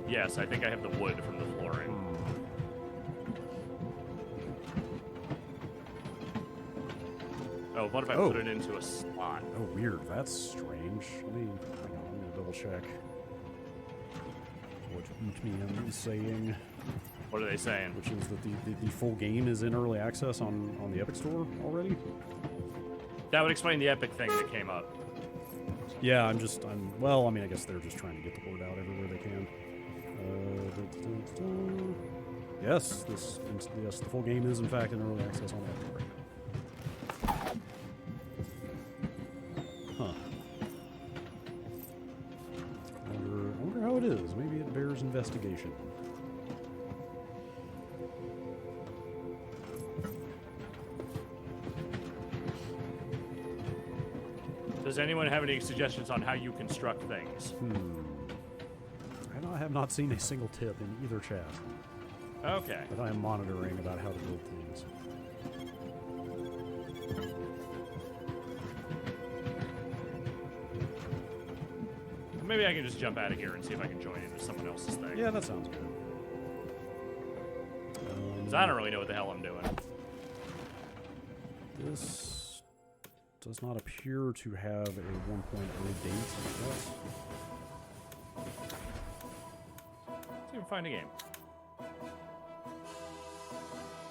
Yes, I think I have the wood from the flooring. Oh, what if I put it into a slot? Oh, weird. That's strange. Hang on, I'm gonna double check what UTM is saying. What are they saying? Which is that the full game is in early access on the Epic Store already. That would explain the Epic thing that came up. Yeah, well, I mean, I guess they're just trying to get the word out everywhere they can. Yes, yes, the full game is in fact in early access on Epic right now. Huh. I wonder how it is. Maybe it bears investigation. Does anyone have any suggestions on how you construct things? I have not seen a single tip in either chat. Okay. That I am monitoring about how to build things. Maybe I can just jump out of here and see if I can join into someone else's thing. Yeah, that sounds good. Because I don't really know what the hell I'm doing. This does not appear to have a 1.0 date, I guess. Let's even find a game.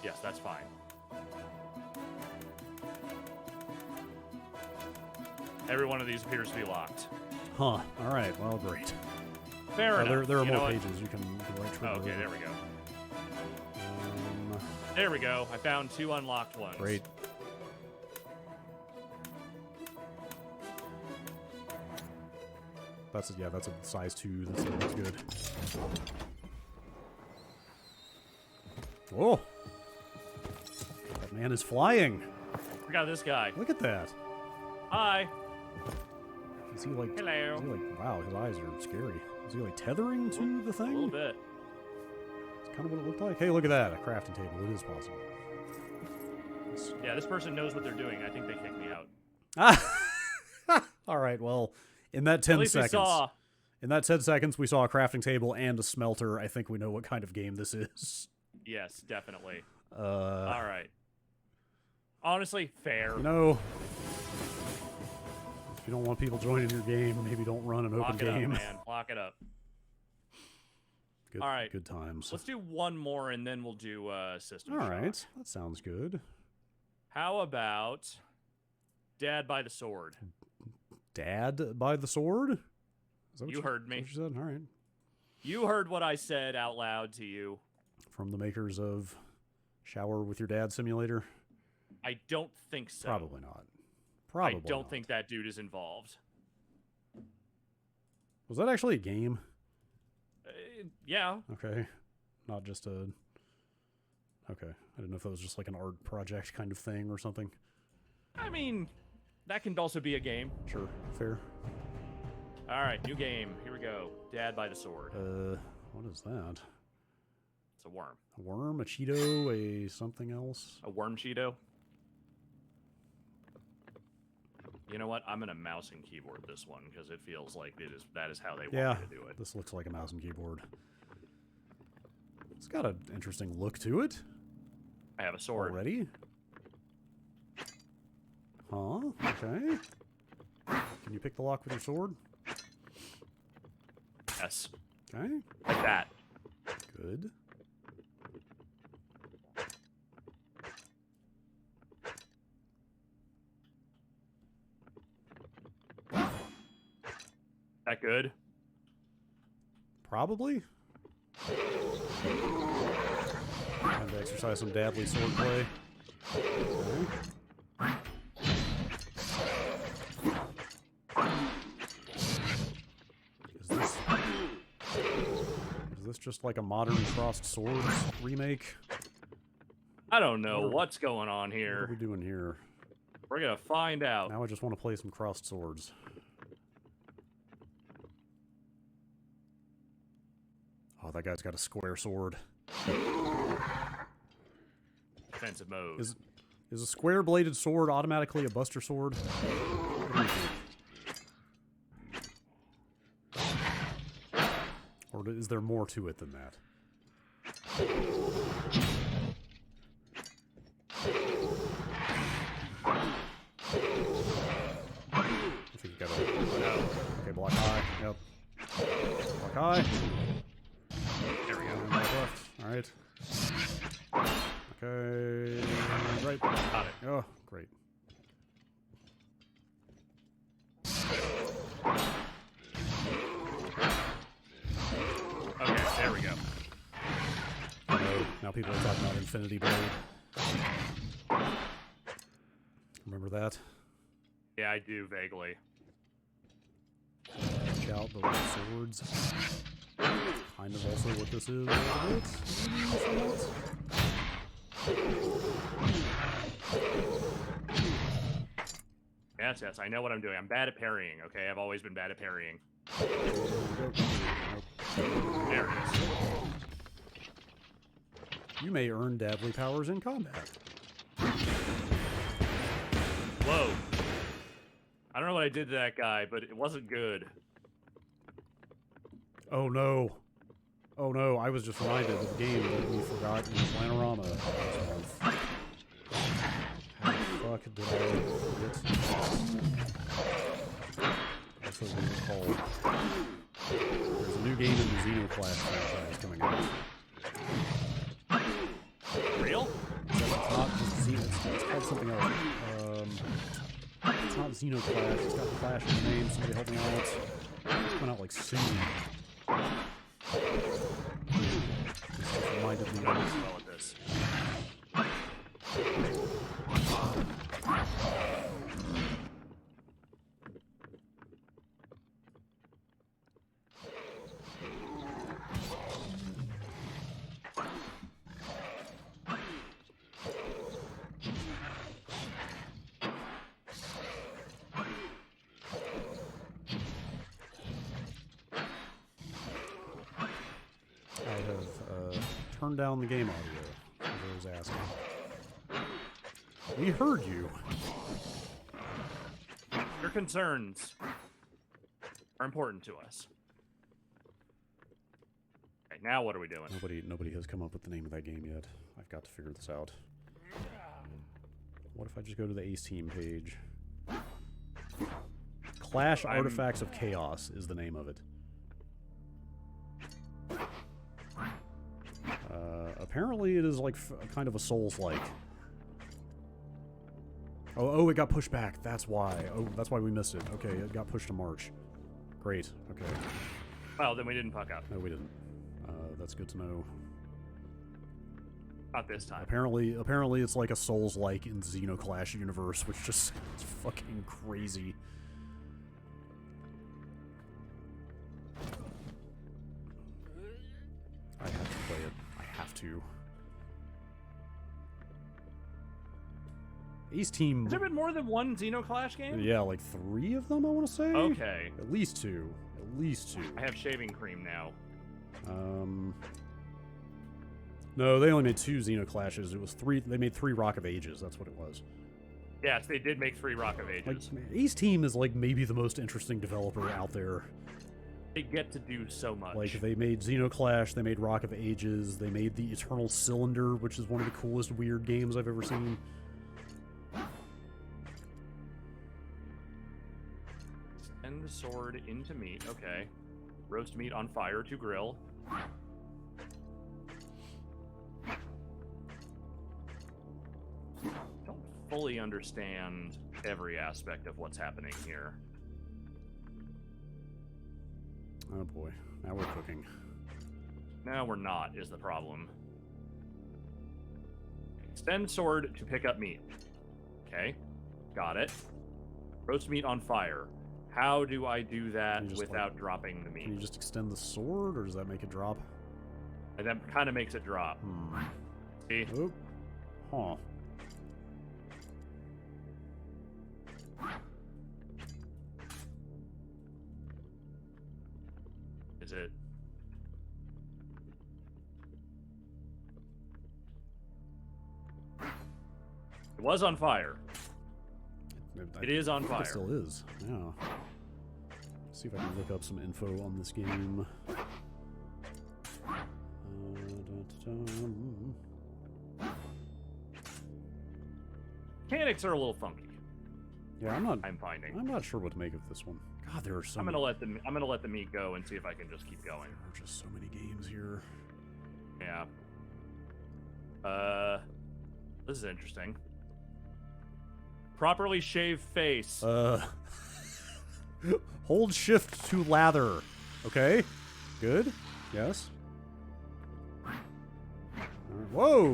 Yes, that's fine. Every one of these appears to be locked. Huh. All right. Well, great. Fair enough. There are You know more what? pages you can right trigger. Okay, there we go. Um, There we go. I found 2 unlocked ones. Great. That's a size 2. That's good. Whoa! That man is flying. We got this guy. Look at that. Hi. Is he like? Hello. Is he like? Wow, his eyes are scary. Is he like tethering to the thing? A little bit. It's kind of what it looked like. Hey, look at that! A crafting table. It is possible. Yeah, this person knows what they're doing. I think they kicked me out. All right. Well, in that 10 At least seconds. we saw. In that 10 seconds, we saw a crafting table and a smelter. I think we know what kind of game this is. Yes, definitely. All right. Honestly, fair. You know, if you don't want people joining your game, maybe don't run an open Lock it game. up, man. Lock it up. Good, All right. Good times. Let's do one more, and then we'll do System All Shock. right. That sounds good. How about Dad by the Sword? Dad by the sword? Is that what You heard me. What you said? All right. You heard what I said out loud to you. From the makers of Shower with Your Dad Simulator? I don't think so. Probably not. Probably. I don't not. think that dude is involved. Was that actually a game? Yeah. Okay. Not just a... Okay. I didn't know if it was just like an art project kind of thing or something. I mean, that can also be a game. Sure. Fair. All right, new game. Here we go. Dad by the sword. What is that? It's a worm. A worm? A Cheeto? A something else? A worm Cheeto. You know what? I'm gonna mouse and keyboard this one because it feels like that is how they want me to do it. This looks like a mouse and keyboard. It's got an interesting look to it. I have a sword. Already? Huh? Okay. Can you pick the lock with your sword? Yes. Okay. Like that. Good. That good? Probably. Time to exercise some dadly swordplay. Okay. Is this just like a modern Crossed Swords remake? I don't know what's going on What are here. we doing here? We're gonna find out. Now I just want to play some Crossed Swords. Oh, that guy's got a square sword. Defensive mode. Is a square-bladed sword automatically a Buster Sword? What do you think? Or is there more to it than that? I think you gotta... Okay, block high. Yep. Block high. There we go. And block left. Alright. Okay. Right. Got it. Oh, great. Okay, there we go. Now people are talking about Infinity Blade. Remember that? Yeah, I do vaguely. Watch out, the little swords. Kind of also what this is a little bit. Somewhat. Yes, yes, I know what I'm doing. I'm bad at parrying, okay? I've always been bad at parrying. There it is. You may earn dadly powers in combat. Whoa. I don't know what I did to that guy, but it wasn't good. Oh no. Oh no, I was just reminded of the game that we forgot in Planorama. How the fuck did I forget? That's what we were called. There's a new game in the Xenoclash franchise coming out. Real? It's not just Xeno, it's called something else. It's not Xenoclash, it's got Clash in the name, somebody help me out. It's coming out like soon. Just reminded me I'm of not it. well at this. I have turned down the game audio, as I was asking. We heard you. Your concerns are important to us. Okay, now what are we doing? Nobody has come up with the name of that game yet. I've got to figure this out. What if I just go to the Ace Team page? Clash Artifacts of Chaos is the name of it. Apparently it is like kind of a Souls-like. Oh, it got pushed back. That's why. Oh, that's why we missed it. Okay, it got pushed to March. Great. Okay. Well, then we didn't fuck up. No, we didn't. That's good to know. Not this time. Apparently it's like a Souls-like in Xenoclash universe, which just sounds fucking crazy. I have to play it. I have to. Ace Team... Has there been more than one Xenoclash game? Yeah, like 3 of them, I want to say? Okay. At least 2. At least 2. I have shaving cream now. No, they only made 2 Xenoclashes. It was 3... They made 3 Rock of Ages. That's what it was. Yes, they did make 3 Rock of Ages. Like, Ace Team is, like, maybe the most interesting developer out there. They get to do so much. Like, they made Xenoclash, they made Rock of Ages, they made the Eternal Cylinder, which is one of the coolest weird games I've ever seen. Send the sword into meat. Okay. Roast meat on fire to grill. Don't fully understand every aspect of what's happening here. Oh boy, now we're cooking. No, we're not, is the problem. Extend sword to pick up meat. Okay, got it. Roast meat on fire. How do I do that without dropping the meat? Can you just extend the sword, or does that make it drop? And that kind of makes it drop. See? Oh. Huh. Is it? It was on fire. It is on fire. It still is. Yeah. See if I can look up some info on this game. Mechanics are a little funky. Yeah, I'm finding. I'm not sure what to make of this one. God, there are so. I'm gonna let the meat go and see if I can just keep going. There are just so many games here. Yeah. This is interesting. Properly shaved face. Hold shift to lather. Okay. Good. Yes. All right. Whoa.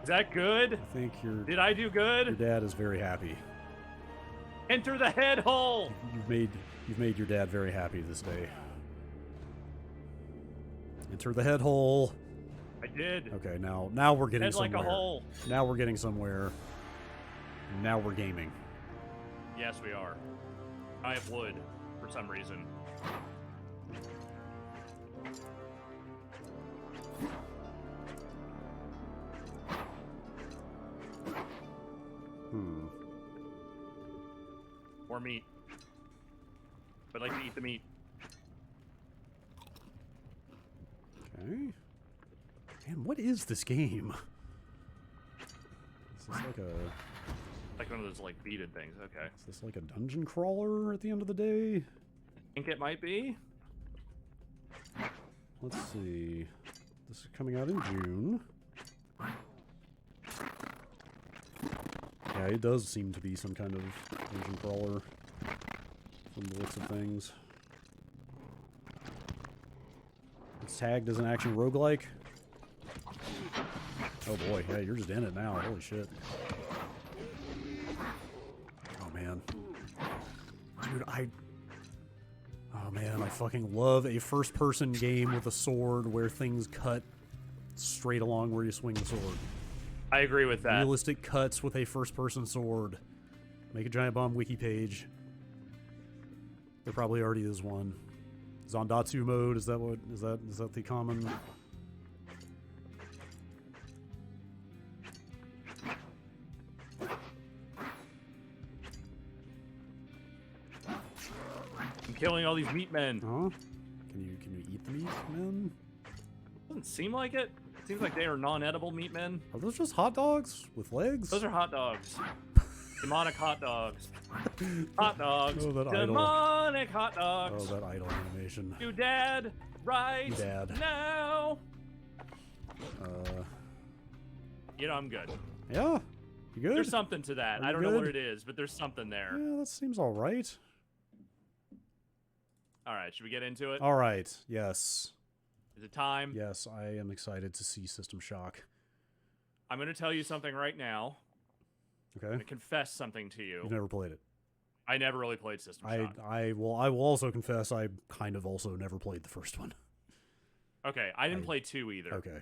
Is that good? I think Did I do good? your dad is very happy. Enter the head hole. You've made your dad very happy this day. Enter the head hole. I did. Okay, now we're getting Head somewhere. like a hole. Now we're getting somewhere. Now we're gaming. Yes, we are. I have wood for some reason. More meat. I'd like to eat the meat. Okay. Man, what is this game? Is this like a... Like one of those, like, beaded things. Okay. Is this like a dungeon crawler at the end of the day? I think it might be. Let's see. This is coming out in June. Yeah, it does seem to be some kind of dungeon crawler from the looks of things. It's tagged as an action roguelike. Oh boy, yeah, you're just in it now. Holy shit. Oh man. Dude, oh man, I fucking love a first-person game with a sword where things cut straight along where you swing the sword. I agree with that. Realistic cuts with a first-person sword. Make a Giant Bomb wiki page. There probably already is one. Zandatsu mode, is that the common? I'm killing all these meat men. Huh? Can you eat the meat, man? Doesn't seem like it. Seems like they are non-edible meat men. Are those just hot dogs with legs? Those are hot dogs. Demonic hot dogs. Hot dogs. Oh, that idol. Demonic hot dogs. Oh, that idle animation. You dad right Dad. now. You know, I'm good. Yeah? You good? There's something to that. Are I you don't know what good? it is, but there's something there. Yeah, that seems alright. All right, should we get into it? Alright, yes. Is it time? Yes, I am excited to see System Shock. I'm going to tell you something right now. I'm Okay. going to confess something to you. You've never played it. I never really played System Shock. I will also confess I kind of also never played the first one. Okay, I didn't play 2 either. Okay.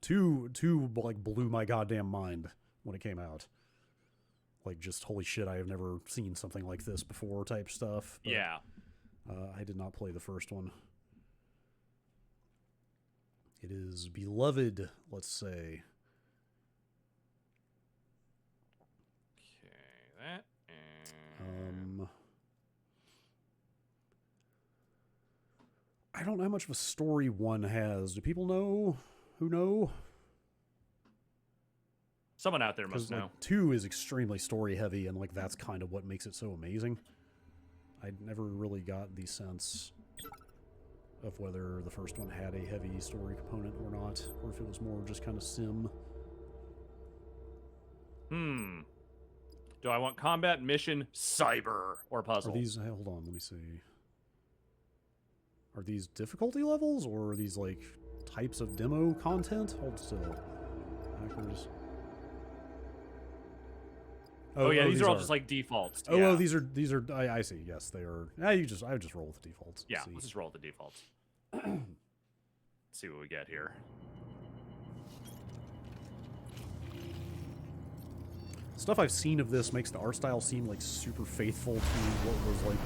Two like blew my goddamn mind when it came out. Like, just holy shit, I have never seen something like this before type stuff. But, Yeah. I did not play the first one. It is beloved, let's say. Okay, that and... I don't know how much of a story one has. Do people know? Who know? Someone out there must know. Like, 2 is extremely story heavy, and like that's kind of what makes it so amazing. I never really got the sense of whether the first one had a heavy story component or not, or if it was more just kind of sim. Do I want combat, mission, cyber, or puzzle? Are these? Hold on, let me see. Are these difficulty levels, or are these like types of demo content? Hold still. Hackers. Oh yeah, these are all just like defaults. Oh, yeah. oh, these are. I see. Yes, they are. I would just roll with the defaults. Yeah, See. let's just roll with the defaults. Let's see what we get here. Stuff I've seen of this makes the art style seem like super faithful to what was like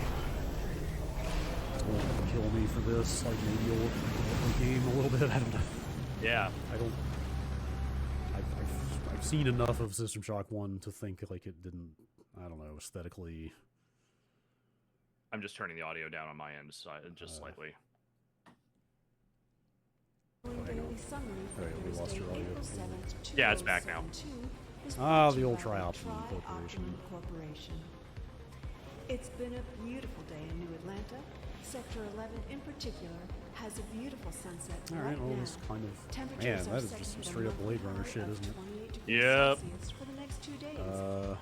going to kill me for this, like maybe old game a little bit. I don't know. Yeah. I've seen enough of System Shock 1 to think like it didn't, I don't know, aesthetically. I'm just turning the audio down on my end just slightly. Alright, we lost your audio. Yeah, it's back now. Ah, the old Tri-Optimum Corporation. It's been a beautiful day in New Atlanta. Sector 11 in particular has a beautiful sunset Alright, well, now. this kind of... Temperatures Man, that is just some straight up Blade Runner shit, isn't it? Yep. For the next 2 days.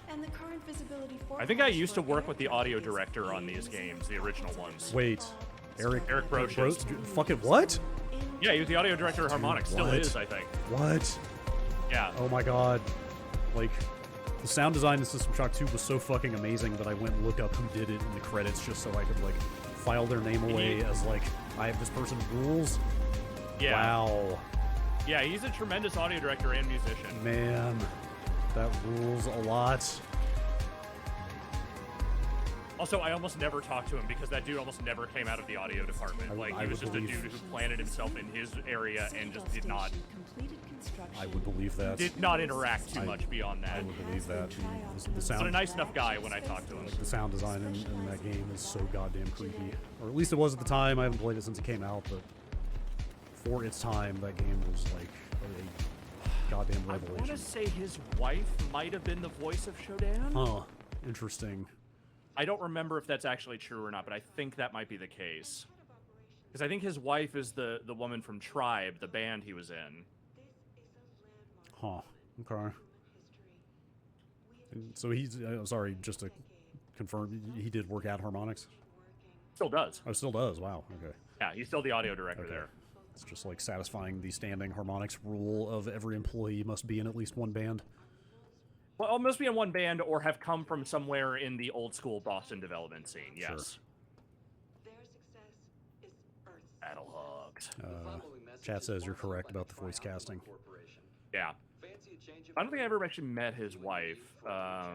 And the current visibility I think I used to work with the audio director on these games, the original ones. Wait, Eric Brocious. Fucking what? Yeah, he was the audio director of Harmonix. Still what? is, I think. What? Yeah. Oh my god. Like, the sound design in System Shock 2 was so fucking amazing that I went and looked up who did it in the credits just so I could, like, file their name away as, like, I have this person's rules. Yeah. Wow. Yeah, he's a tremendous audio director and musician. Man, that rules a lot. Also, I almost never talked to him because that dude almost never came out of the audio department. He was just a dude who planted himself in his area and just did not... I would believe that. Did not interact too much beyond that. I would believe that. The sound, but a nice enough guy when I talked to him. Like, the sound design in that game is so goddamn creepy. Or at least it was at the time. I haven't played it since it came out, but for its time, that game was like a goddamn revelation. I want to say his wife might have been the voice of Shodan. Huh. Interesting. I don't remember if that's actually true or not, but I think that might be the case. Because I think his wife is the woman from Tribe, the band he was in. Huh. Okay. And so he's... sorry, just to confirm, he did work at Harmonix? Still does. Oh, still does. Wow. Okay. Yeah, he's still the audio director there. It's just like satisfying the standing Harmonix rule of every employee must be in at least one band. Well, must be in one band or have come from somewhere in the old school Boston development scene, yes. Sure. Battle Hogs. Chat says you're correct about the voice casting. Yeah. I don't think I ever actually met his wife. I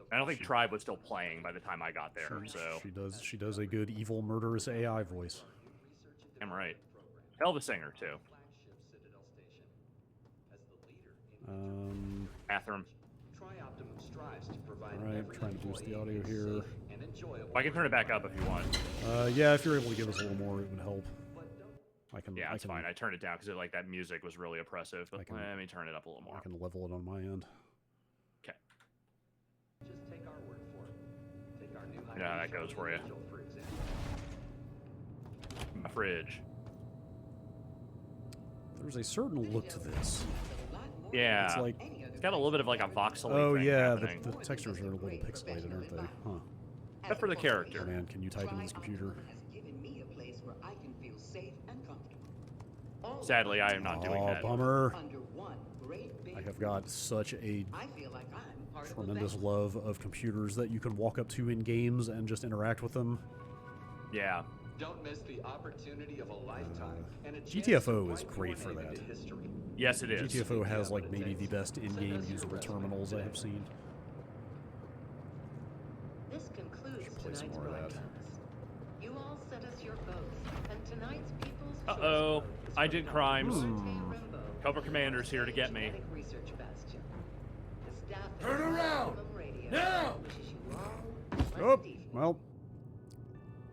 don't think Tribe was still playing by the time I got there, so... She does a good evil murderous AI voice. I'm right. Hell of a singer, too. Bathroom. Alright, trying to boost the audio here. I can turn it back up if you want. Yeah, if you're able to give us a little more, it would help. Yeah, it's fine. I turned it down because like that music was really oppressive. But let me turn it up a little more. I can level it on my end. Okay. Yeah, that goes for you. My fridge. There's a certain look to this. Yeah. It's like... It's got a little bit of like a voxel. Oh thing yeah, happening. the textures are a little pixelated, aren't they? Huh. Except for the character. Oh, man, can you type in this computer? Sadly, I am not doing that. Bummer. Under one great big I have got such a I feel like I'm part tremendous of love of computers that you can walk up to in games and just interact with them. Yeah. Don't miss the opportunity of a lifetime and a chance GTFO to is write great your for name that. into history. Yes, it is. GTFO has like maybe the best in-game usable terminals I have seen. This concludes Should play some tonight's more of that. broadcast. You all sent us your votes, and tonight's people's Uh-oh. choice vote is I for did Dr. crimes. Rimbaud, Cobra Commander's here to get me. Genetic Research Bastion. The staff at Turn around! Maximum Radio Now! wishes you all Oh, pleasant evening. well,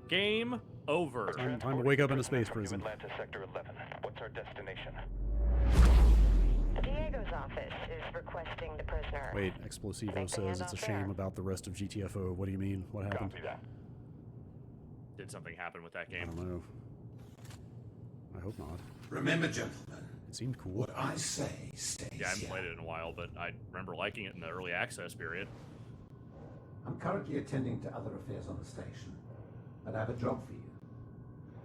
Game over. time to wake up in a space prison. Atlanta Sector 11. What's our destination? Diego's office is requesting the prisoner. Wait, Explosivo says it's a shame about the rest of GTFO. What do you mean? What happened? Copy that. Did something happen with that I game? don't know. I hope not. Remember, gentlemen, It seemed cool. what I say stays Yeah, I haven't here. played it in a while, but I remember liking it in the early access period. I'm currently attending to other affairs on the station, but I have a job for you.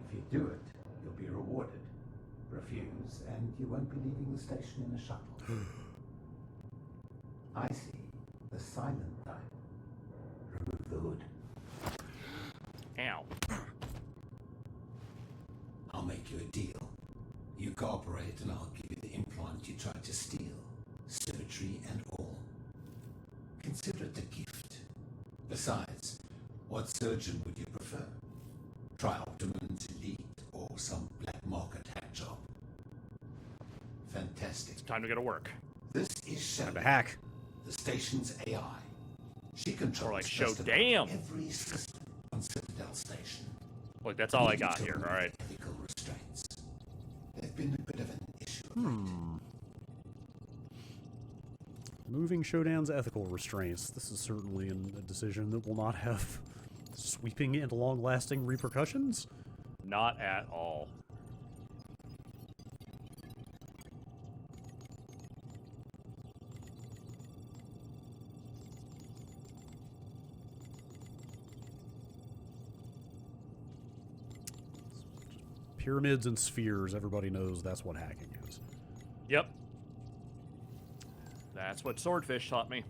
If you do it, you'll be rewarded. Refuse, and you won't be leaving the station in a shuttle. I see the silent type. Remove the hood. Ow. I'll make you a deal. You cooperate and I'll give you the implant you tried to steal. Symmetry and all. Consider it a gift. Besides, what surgeon would you prefer? Tri-Optimum's Elite or some black market hack job? Fantastic. Time to go to work. This is Shelley, The hack. the station's AI. She controls Or like, just about damn. every system on Citadel Station. Look, that's all I got here. All right. Ethical restraints. They've been a bit of an issue. Moving Shodan's ethical restraints. This is certainly a decision that will not have sweeping and long-lasting repercussions. Not at all. Pyramids and spheres, everybody knows that's what hacking is. Yep. That's what Swordfish taught me.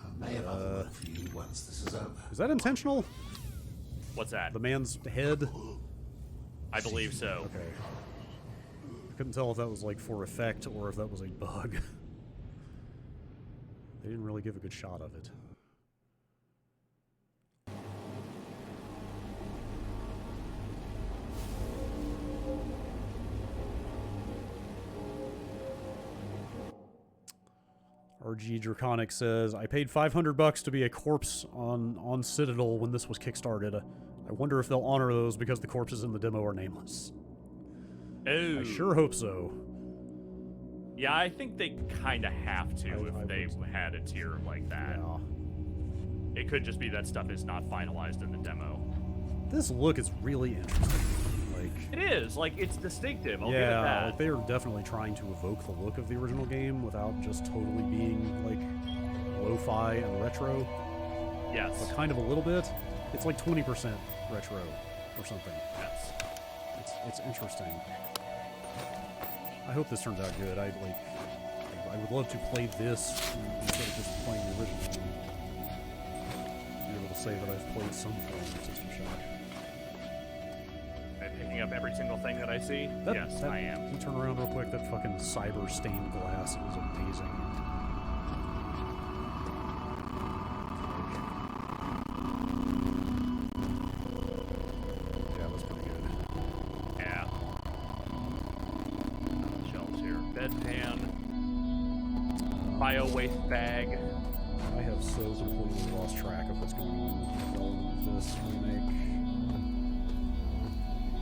I may have other work for you once this is over. Is that intentional? What's that? The man's head? I believe so. Okay. I couldn't tell if that was like for effect or if that was a bug. They didn't really give a good shot of it. RG Draconic says, I paid $500 to be a corpse on Citadel when this was kickstarted. I wonder if they'll honor those because the corpses in the demo are nameless. Oh. I sure hope so. Yeah, I think they kind of have to I if they would- had a tier like that. Yeah. It could just be that stuff is not finalized in the demo. This look is really interesting. Like, It is. Like, it's distinctive. I'll give it yeah, that. like they are definitely trying to evoke the look of the original game without just totally being like lo-fi and retro, Yes. but kind of a little bit. It's like 20% retro or something. Yes. It's interesting. I hope this turns out good. I would love to play this instead of just playing the original. And be able to say that I've played some form of System Shock. And picking up every single thing that I see? That- Yes, that- I am. Can you turn around real quick? That fucking cyber stained glass is amazing. Yeah, that's pretty good. Yeah. Shelves here. Bedpan. Bio waste bag. I have so completely lost track of what's going on with the development of this remake. I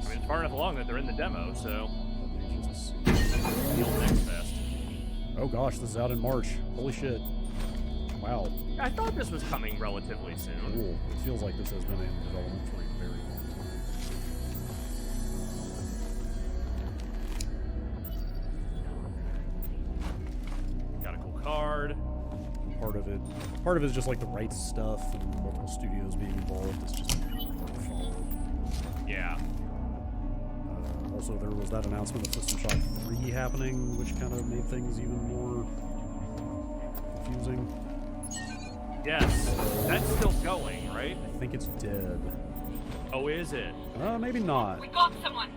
mean, it's far enough along that they're in the demo, so. Let me just see. The old Next Fest. Oh gosh, this is out in March. Holy shit. Wow. I thought this was coming relatively soon. Cool. It feels like this has been in development for a very long time. Got a cool card. Part of it is just like the rights stuff and multiple studios being involved. It's just hard to follow. Yeah. Also, there was that announcement of System Shock 3 happening, which kind of made things even more confusing. Yes, that's still going, right? I think it's dead. Oh, is it? Maybe not. We got someone.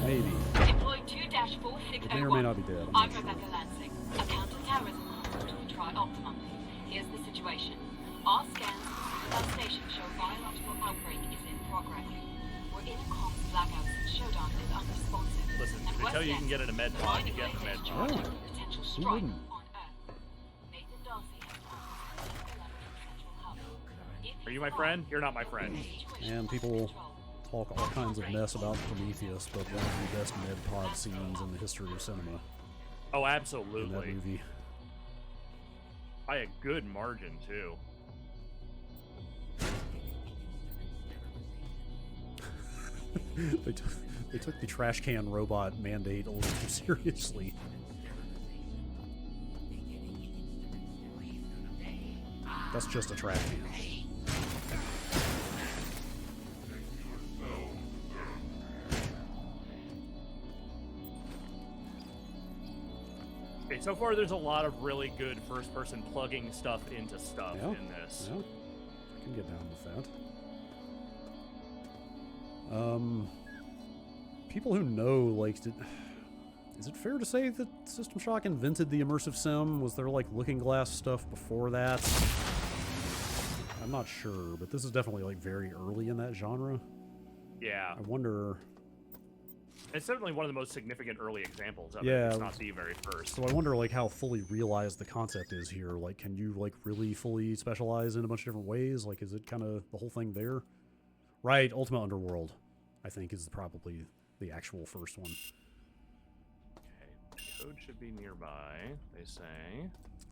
Maybe. Deploy 2-4601. It may or may not be dead. I'm Rebecca Lansing, a counter-terrorism reporter for Tri-Optimum. Here's the situation. Our scans of our station show biological outbreak is in progress. We're in comms blackouts and Shodan is unresponsive. Listen, and they tell you can get in a med pod, you get in a med pod. Potential Who strike wouldn't? on Earth. Nathan Darcy has Central Hub. Are you my friend? You're not my friend. And people talk all kinds of mess about Prometheus, but one of the best med pod scenes in the history of cinema. Oh, In that absolutely. movie. By a good margin, too. They took the trash can robot mandate a little too seriously. That's just a trash can. Okay, so far there's a lot of really good first-person plugging stuff into stuff Yeah, in this. yeah. I can get down with that. People who know, like, is it fair to say that System Shock invented the immersive sim? Was there, like, Looking Glass stuff before that? I'm not sure, but this is definitely, like, very early in that genre. Yeah. I wonder... It's certainly one of the most significant early examples of Yeah. it. It's not the very first. So I wonder, like, how fully realized the concept is here. Like, can you, like, really fully specialize in a bunch of different ways? Like, is it kind of the whole thing there? Right, Ultima Underworld, I think, is probably the actual first one. Okay, code should be nearby, they say.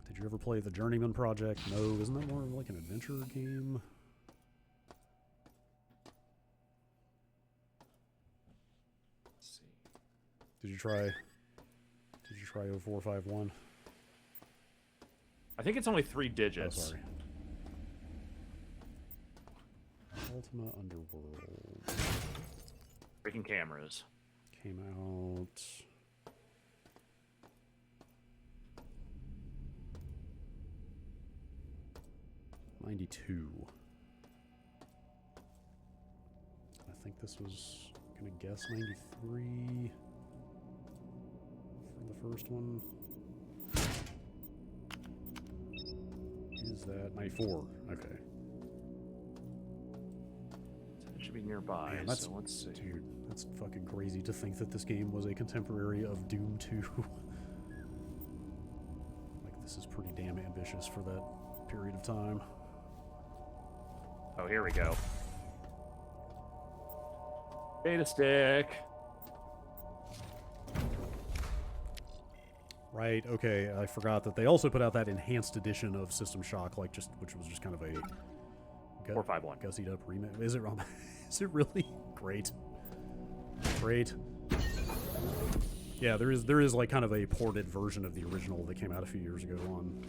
Did you ever play the Journeyman Project? No, isn't that more like an adventure game? Let's see. Did you try 0451? I think it's only 3 digits. Oh, sorry. Ultima Underworld. Breaking cameras. Came out... '92. I think this was gonna guess 93 for the first one. Is that 94? Okay. It should be nearby, Man, that's, so let's see. Dude, that's fucking crazy to think that this game was a contemporary of Doom 2. Like, this is pretty damn ambitious for that period of time. Oh, here we go. Data stick. Right, okay, I forgot that they also put out that enhanced edition of System Shock, like, just which was just kind of a 451. gussied up remake. Is it wrong? Is it really? Great. Great. Yeah, there is like kind of a ported version of the original that came out a few years ago on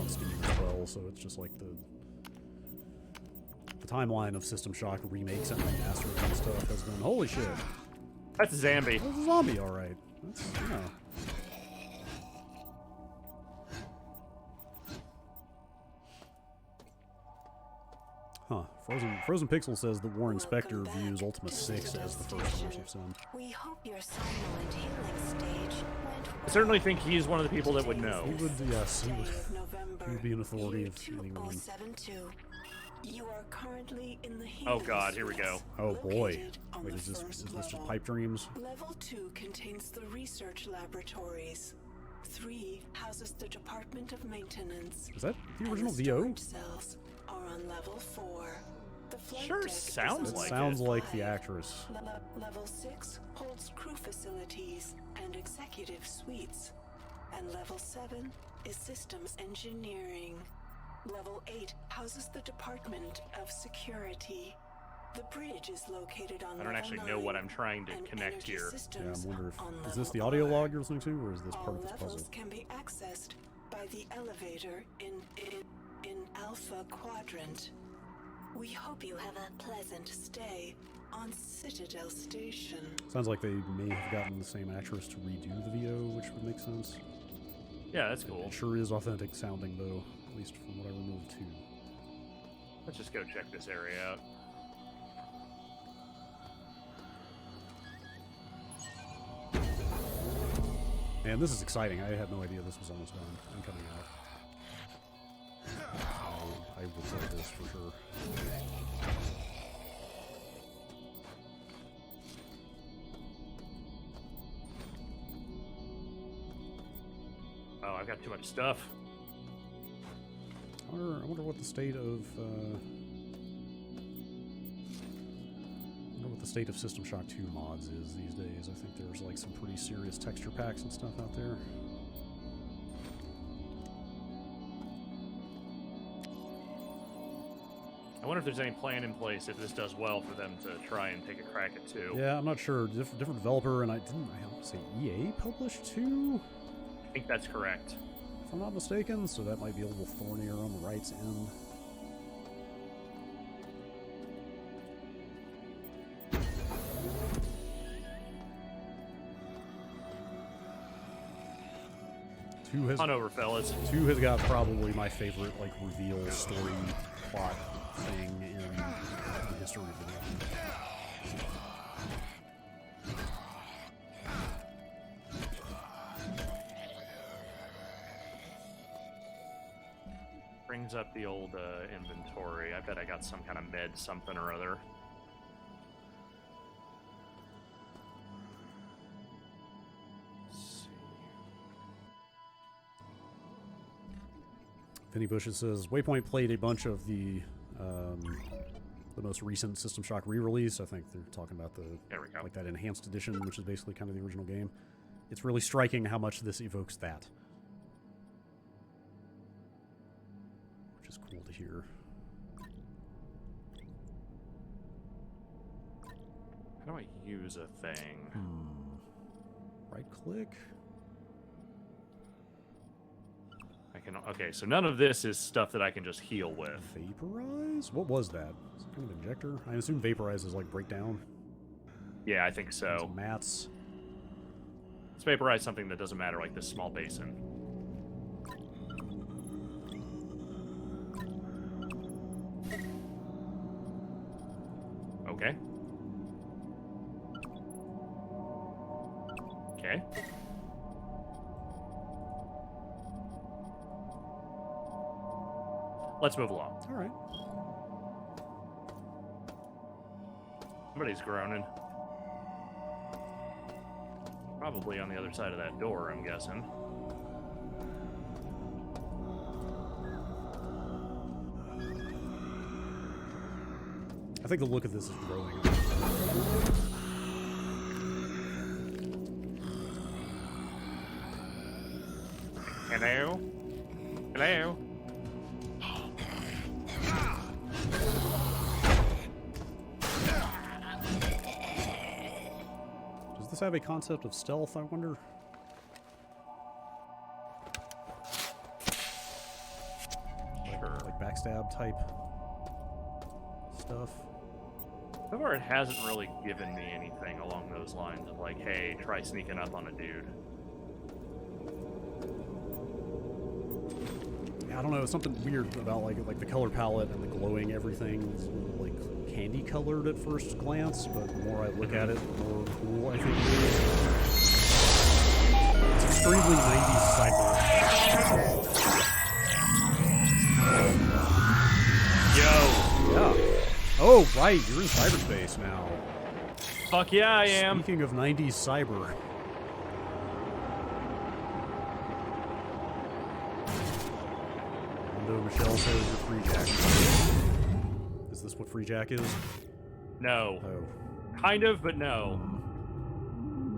Steam as well, so it's just like the timeline of System Shock remakes and remasters and stuff has been, holy shit. That's a zombie. That's a zombie, alright. That's, yeah. Huh. Frozen Pixel says that Warren Spector views Ultima 6 as the first immersive sim. We hope your somnolent healing stage went I certainly think he's one of the people that would know. He would, yes, he would be an authority if anyone. You are currently in the Oh god, here we go. Oh boy. Wait, is this just pipe dreams? Level 2 contains the research laboratories. 3 houses the Department of Maintenance. Is that the original and the VO? storage cells are on level 4. The flight Sure deck sounds is on like Sounds it. like the actress. Level 6 holds crew facilities and executive suites. And level 7 is systems engineering. Level 8 houses the Department of Security. The bridge is located on I don't actually know what I'm trying to connect here. Yeah, I'm wondering if, is this the audio log you're listening to, or is this part All of this puzzle? levels can be accessed by the elevator in Alpha Quadrant. We hope you have a pleasant stay on Citadel Station. Sounds like they may have gotten the same actress to redo the VO, which would make sense. Yeah, that's cool. It sure is authentic sounding, though, at least from what I removed, too. Let's just go check this area out. And this is exciting. I had no idea this was almost done and coming out. I will play this for sure. Oh, I've got too much stuff. I wonder what the state of System Shock 2 mods is these days. I think there's like some pretty serious texture packs and stuff out there. I wonder if there's any plan in place if this does well for them to try and take a crack at 2. Yeah, I'm not sure. Different developer, and I want to say EA published 2? I think that's correct. If I'm not mistaken, so that might be a little thornier on the rights end. On over, fellas. 2 has got probably my favorite like reveal story plot thing in the history of the game. Brings up the old inventory. I bet I got some kind of med something or other. Penny Bushes says Waypoint played a bunch of the most recent System Shock re-release. I think they're talking about like that enhanced edition, which is basically kind of the original game. It's really striking how much this evokes that, which is cool to hear. How do I use a thing? Right click. Okay, so none of this is stuff that I can just heal with. Vaporize? What was that? Is it kind of injector? I assume vaporize is like breakdown. Yeah, I think so. Mats. Let's vaporize something that doesn't matter, like this small basin. Okay. Okay. Let's move along. All right. Somebody's groaning. Probably on the other side of that door, I'm guessing. I think the look of this is growing. Hello? Hello? Does this have a concept of stealth, I wonder? Like backstab type stuff? So far, it hasn't really given me anything along those lines of like, hey, try sneaking up on a dude. Yeah, I don't know, something weird about like the color palette and the glowing everything is like candy colored at first glance, but the more I look at it, the more cool I think it is. It's extremely 90s cyber. Yo! Yeah. Oh, right, you're in cyberspace now. Fuck yeah, I am. Speaking of 90s cyber. Michelle says you're Free Jack. Is this what Free Jack is? No. Oh. Kind of, but no.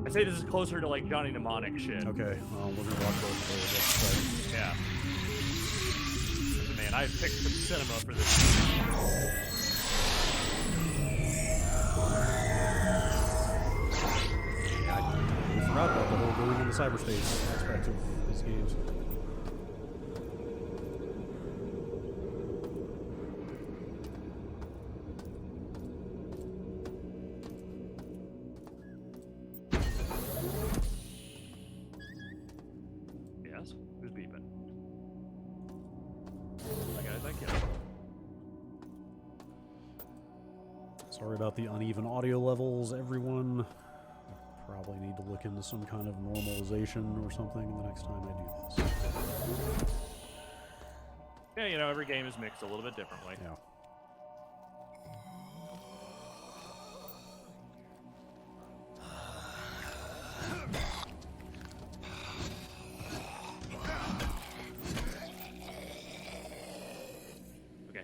I say this is closer to like Johnny Mnemonic shit. Okay, well, we're gonna watch both of those. That's yeah. Man, I picked some cinema for this. Yeah, I forgot about the whole going into cyberspace aspect of these games. Sorry about the uneven audio levels, everyone. I probably need to look into some kind of normalization or something the next time I do this. Yeah, you know, every game is mixed a little bit differently. Yeah.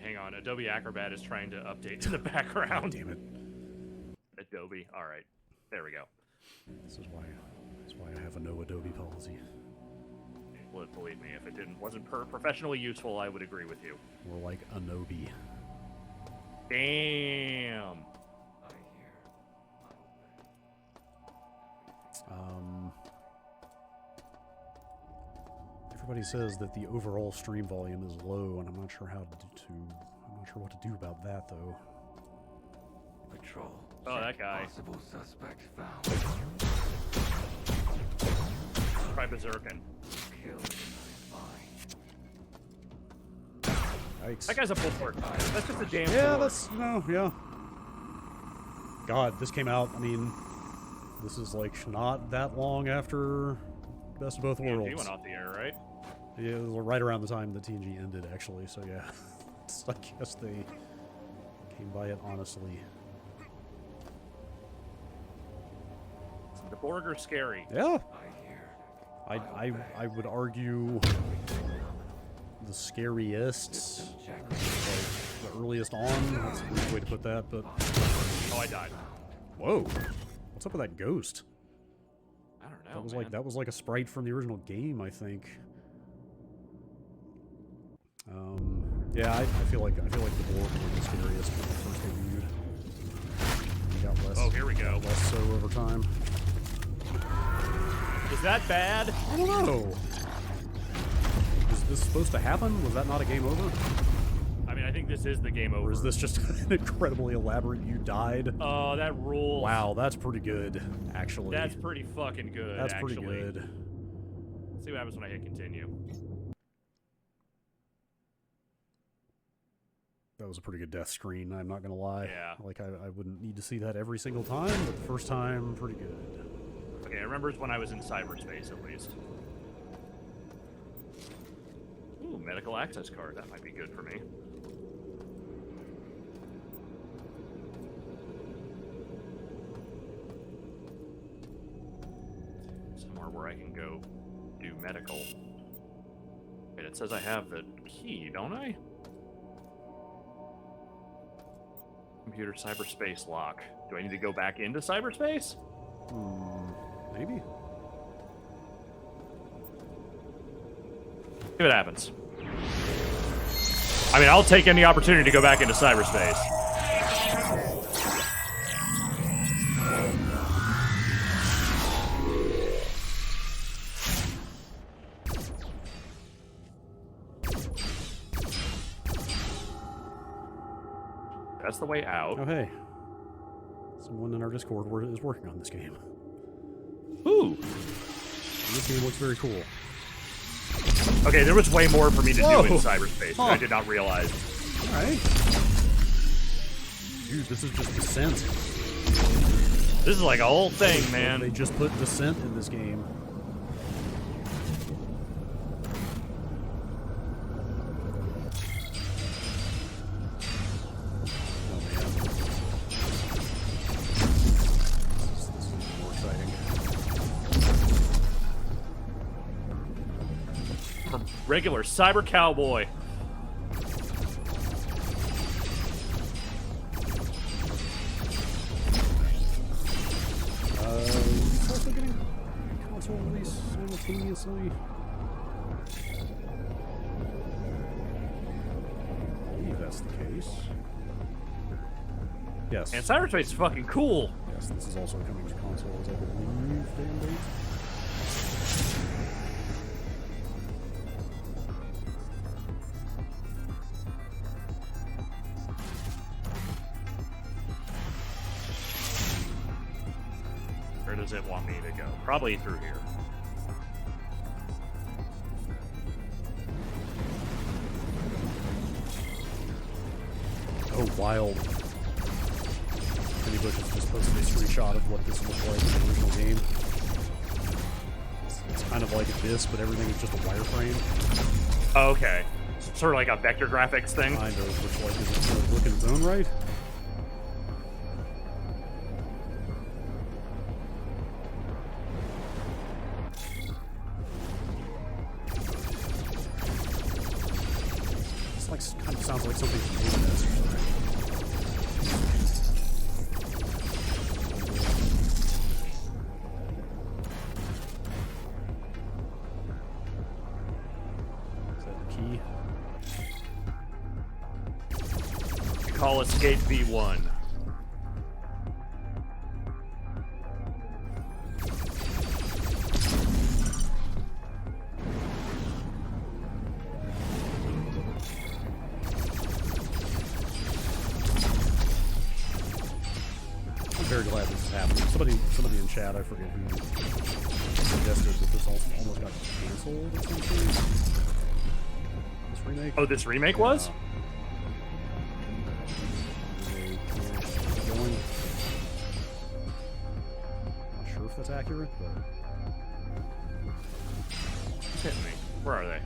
Hang on, Adobe Acrobat is trying to update to the background. Damn it. Adobe. All right. There we go. That's why I have a no Adobe policy. Well, believe me, if it wasn't professionally useful, I would agree with you. More like Anobi. Damn. Everybody says that the overall stream volume is low, and I'm not sure what to do about that though. Patrol. Oh, that guy. Possible suspect found. Try berserking. Yikes. That guy's a bulwark. That's just a damn. Yeah, sword. that's yeah. God, this came out. I mean, this is like not that long after Best of Both Worlds. He went off the air, right? Yeah, it was right around the time the TNG ended, actually. So yeah, I guess they came by it honestly. The Borg are scary. Yeah. I would argue the scariest, like the earliest on. That's a weird way to put that, but. Oh, I died. Whoa! What's up with that ghost? I don't know. That was like a sprite from the original game, I think. Yeah, I feel like the Borg were the scariest when they first debuted. Got less. Oh, here we go. Less so over time. Is that bad? I don't know. Is this supposed to happen? Was that not a game over? I mean, I think this is the game over. Or is this just an incredibly elaborate you died? Oh, that rules. Wow, that's pretty good, actually. That's pretty fucking good, That's actually. pretty good. Let's see what happens when I hit continue. That was a pretty good death screen, I'm not gonna lie. Yeah. Like, I wouldn't need to see that every single time, but the first time, pretty good. Okay, I remember it's when I was in cyberspace, at least. Ooh, medical access card. That might be good for me. Somewhere where I can go do medical. Wait, it says I have the key, don't I? Computer cyberspace lock. Do I need to go back into cyberspace? Maybe. See what happens. I mean, I'll take any opportunity to go back into cyberspace. That's the way out. Oh, hey. Someone in our Discord is working on this game. Ooh. This game looks very cool. Okay, there was way more for me to do in cyberspace that I did not realize. Alright. Dude, this is just Descent. This is like a whole thing, man. They just put Descent in this game. Regular cyber cowboy. Also getting console release simultaneously. I believe that's the case. Yes. And cyberspace is fucking cool. Yes, this is also coming to consoles, I believe. Damn date. Where does it want me to go? Probably through here. Oh, wild. Penny Bush has just posted a screenshot of what this looked like in the original game. It's kind of like this, but everything is just a wireframe. Oh, okay. Sort of like a vector graphics thing? Kind of, which like is it sort of look in its own right? This like kind of sounds like something from this or something. Call Escape V1. I'm very glad this is happening. Somebody in chat, I forget who suggested that this almost got canceled or something. This remake. Oh, this remake was? If that's accurate, but it's hitting me. Where are they?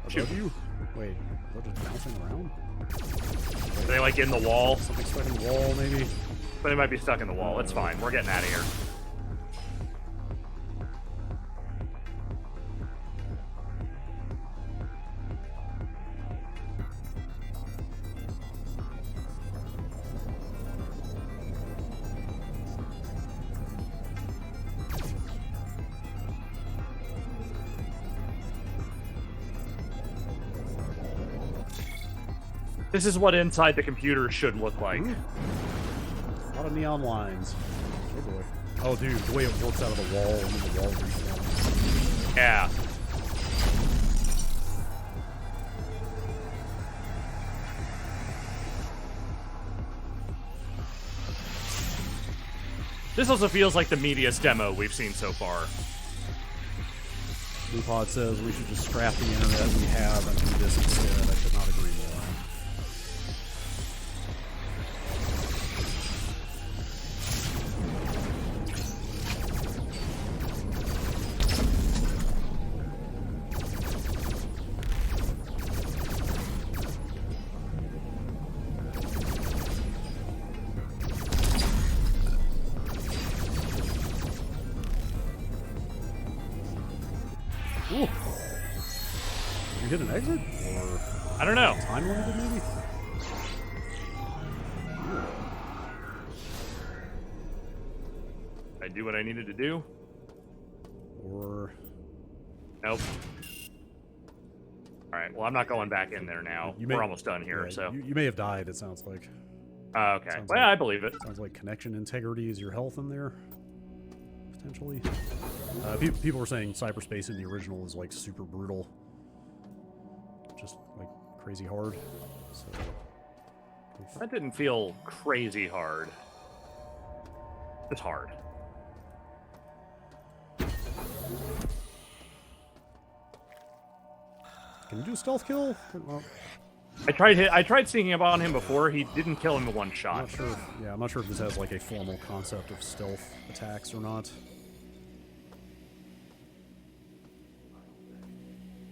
Above you? Wait, they're just bouncing around? Wait, are they like in the wall? Something stuck in the wall, maybe? But they might be stuck in the wall. It's fine. We're getting out of here. This is what inside the computer should look like. A lot of neon lines. Oh boy. Oh dude, the way it works out of the wall and the wall respawn. Yeah. This also feels like the meatiest demo we've seen so far. BluePod says we should just scrap the internet we have and do this instead. I could not agree more. Ooh. Did you hit an exit? Or I don't know. Time limited, maybe? I do what I needed to do. Or nope. All right. Well, I'm not going back in there now. We're almost done here. Yeah, so you may have died. It sounds like. Okay. Sounds Well, like, I believe it. Sounds like connection integrity is your health in there, potentially. People were saying cyberspace in the original is like super brutal, just like crazy hard. So that didn't feel crazy hard. It's hard. Can you do a stealth kill? Well, I tried sneaking up on him before. He didn't kill him in one shot. I'm not sure. Yeah, I'm not sure if this has like a formal concept of stealth attacks or not.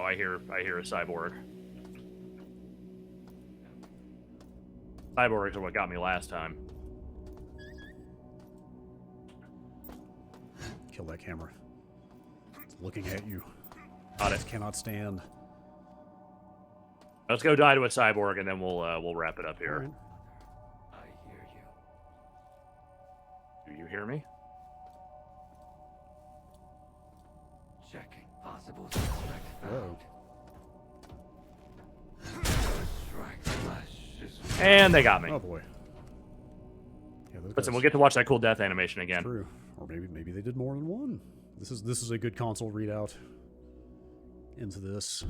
Oh, I hear a cyborg. Cyborgs are what got me last time. Kill that camera. It's looking at you. Got it. Just cannot stand. Let's go die to a cyborg, and then we'll wrap it up here. Right. I hear you. Do you hear me? Checking possible suspect found. Strike flash is... And they got me. Oh boy. Yeah, Listen, we'll get to watch that cool death animation again. True. Or maybe they did more than one. This is a good console readout into this.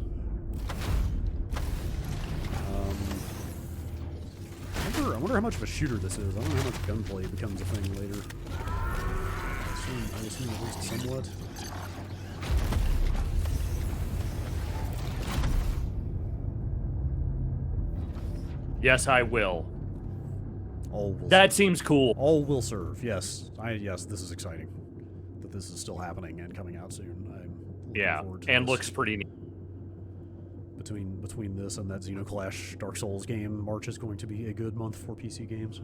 I wonder how much of a shooter this is. I don't know how much gunplay becomes a thing later. I assume at least somewhat. Yes, I will. All will That serve. seems cool. All will serve. Yes. Yes, this is exciting. That this is still happening and coming out soon. I'm looking forward to and this. looks pretty neat. Between this and that Xenoclash Dark Souls game, March is going to be a good month for PC games,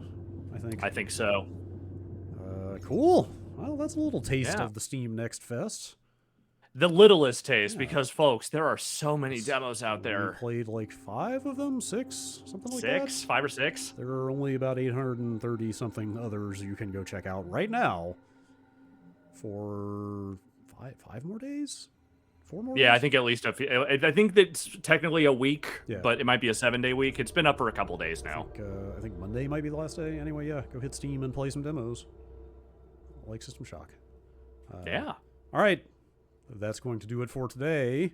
I think. I think so. Cool. Well, that's a little taste of the Steam Next Fest. The littlest taste, because, folks, there are so many demos out there. We played like 5 of them? 6? Something like that? 5 or 6? There are only about 830-something others you can go check out right now for 5 more days? 4 more days? Yeah, I think at least a few. I think that's technically a week, Yeah. but it might be a 7-day week. It's been up for a couple days now. I think Monday might be the last day. Anyway, yeah, go hit Steam and play some demos. Like System Shock. Yeah. All right. That's going to do it for today.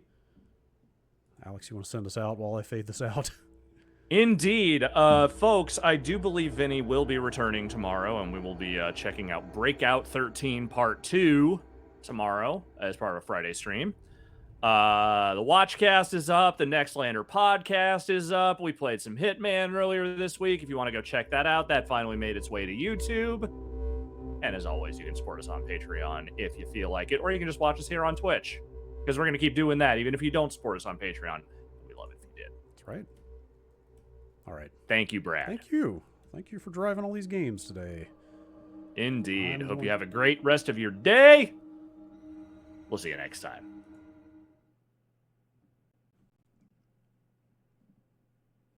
Alex, you want to send us out while I fade this out? Indeed. Folks, I do believe Vinny will be returning tomorrow, and we will be checking out Breakout 13 Part 2 tomorrow as part of a Friday stream. The Watchcast is up. The Nextlander podcast is up. We played some Hitman earlier this week. If you want to go check that out, that finally made its way to YouTube. And as always, you can support us on Patreon if you feel like it, or you can just watch us here on Twitch, because we're going to keep doing that, even if you don't support us on Patreon. We love it if you did. That's right. All right. Thank you, Brad. Thank you. Thank you for driving all these games today. Indeed. Hope you have a great rest of your day. We'll see you next time.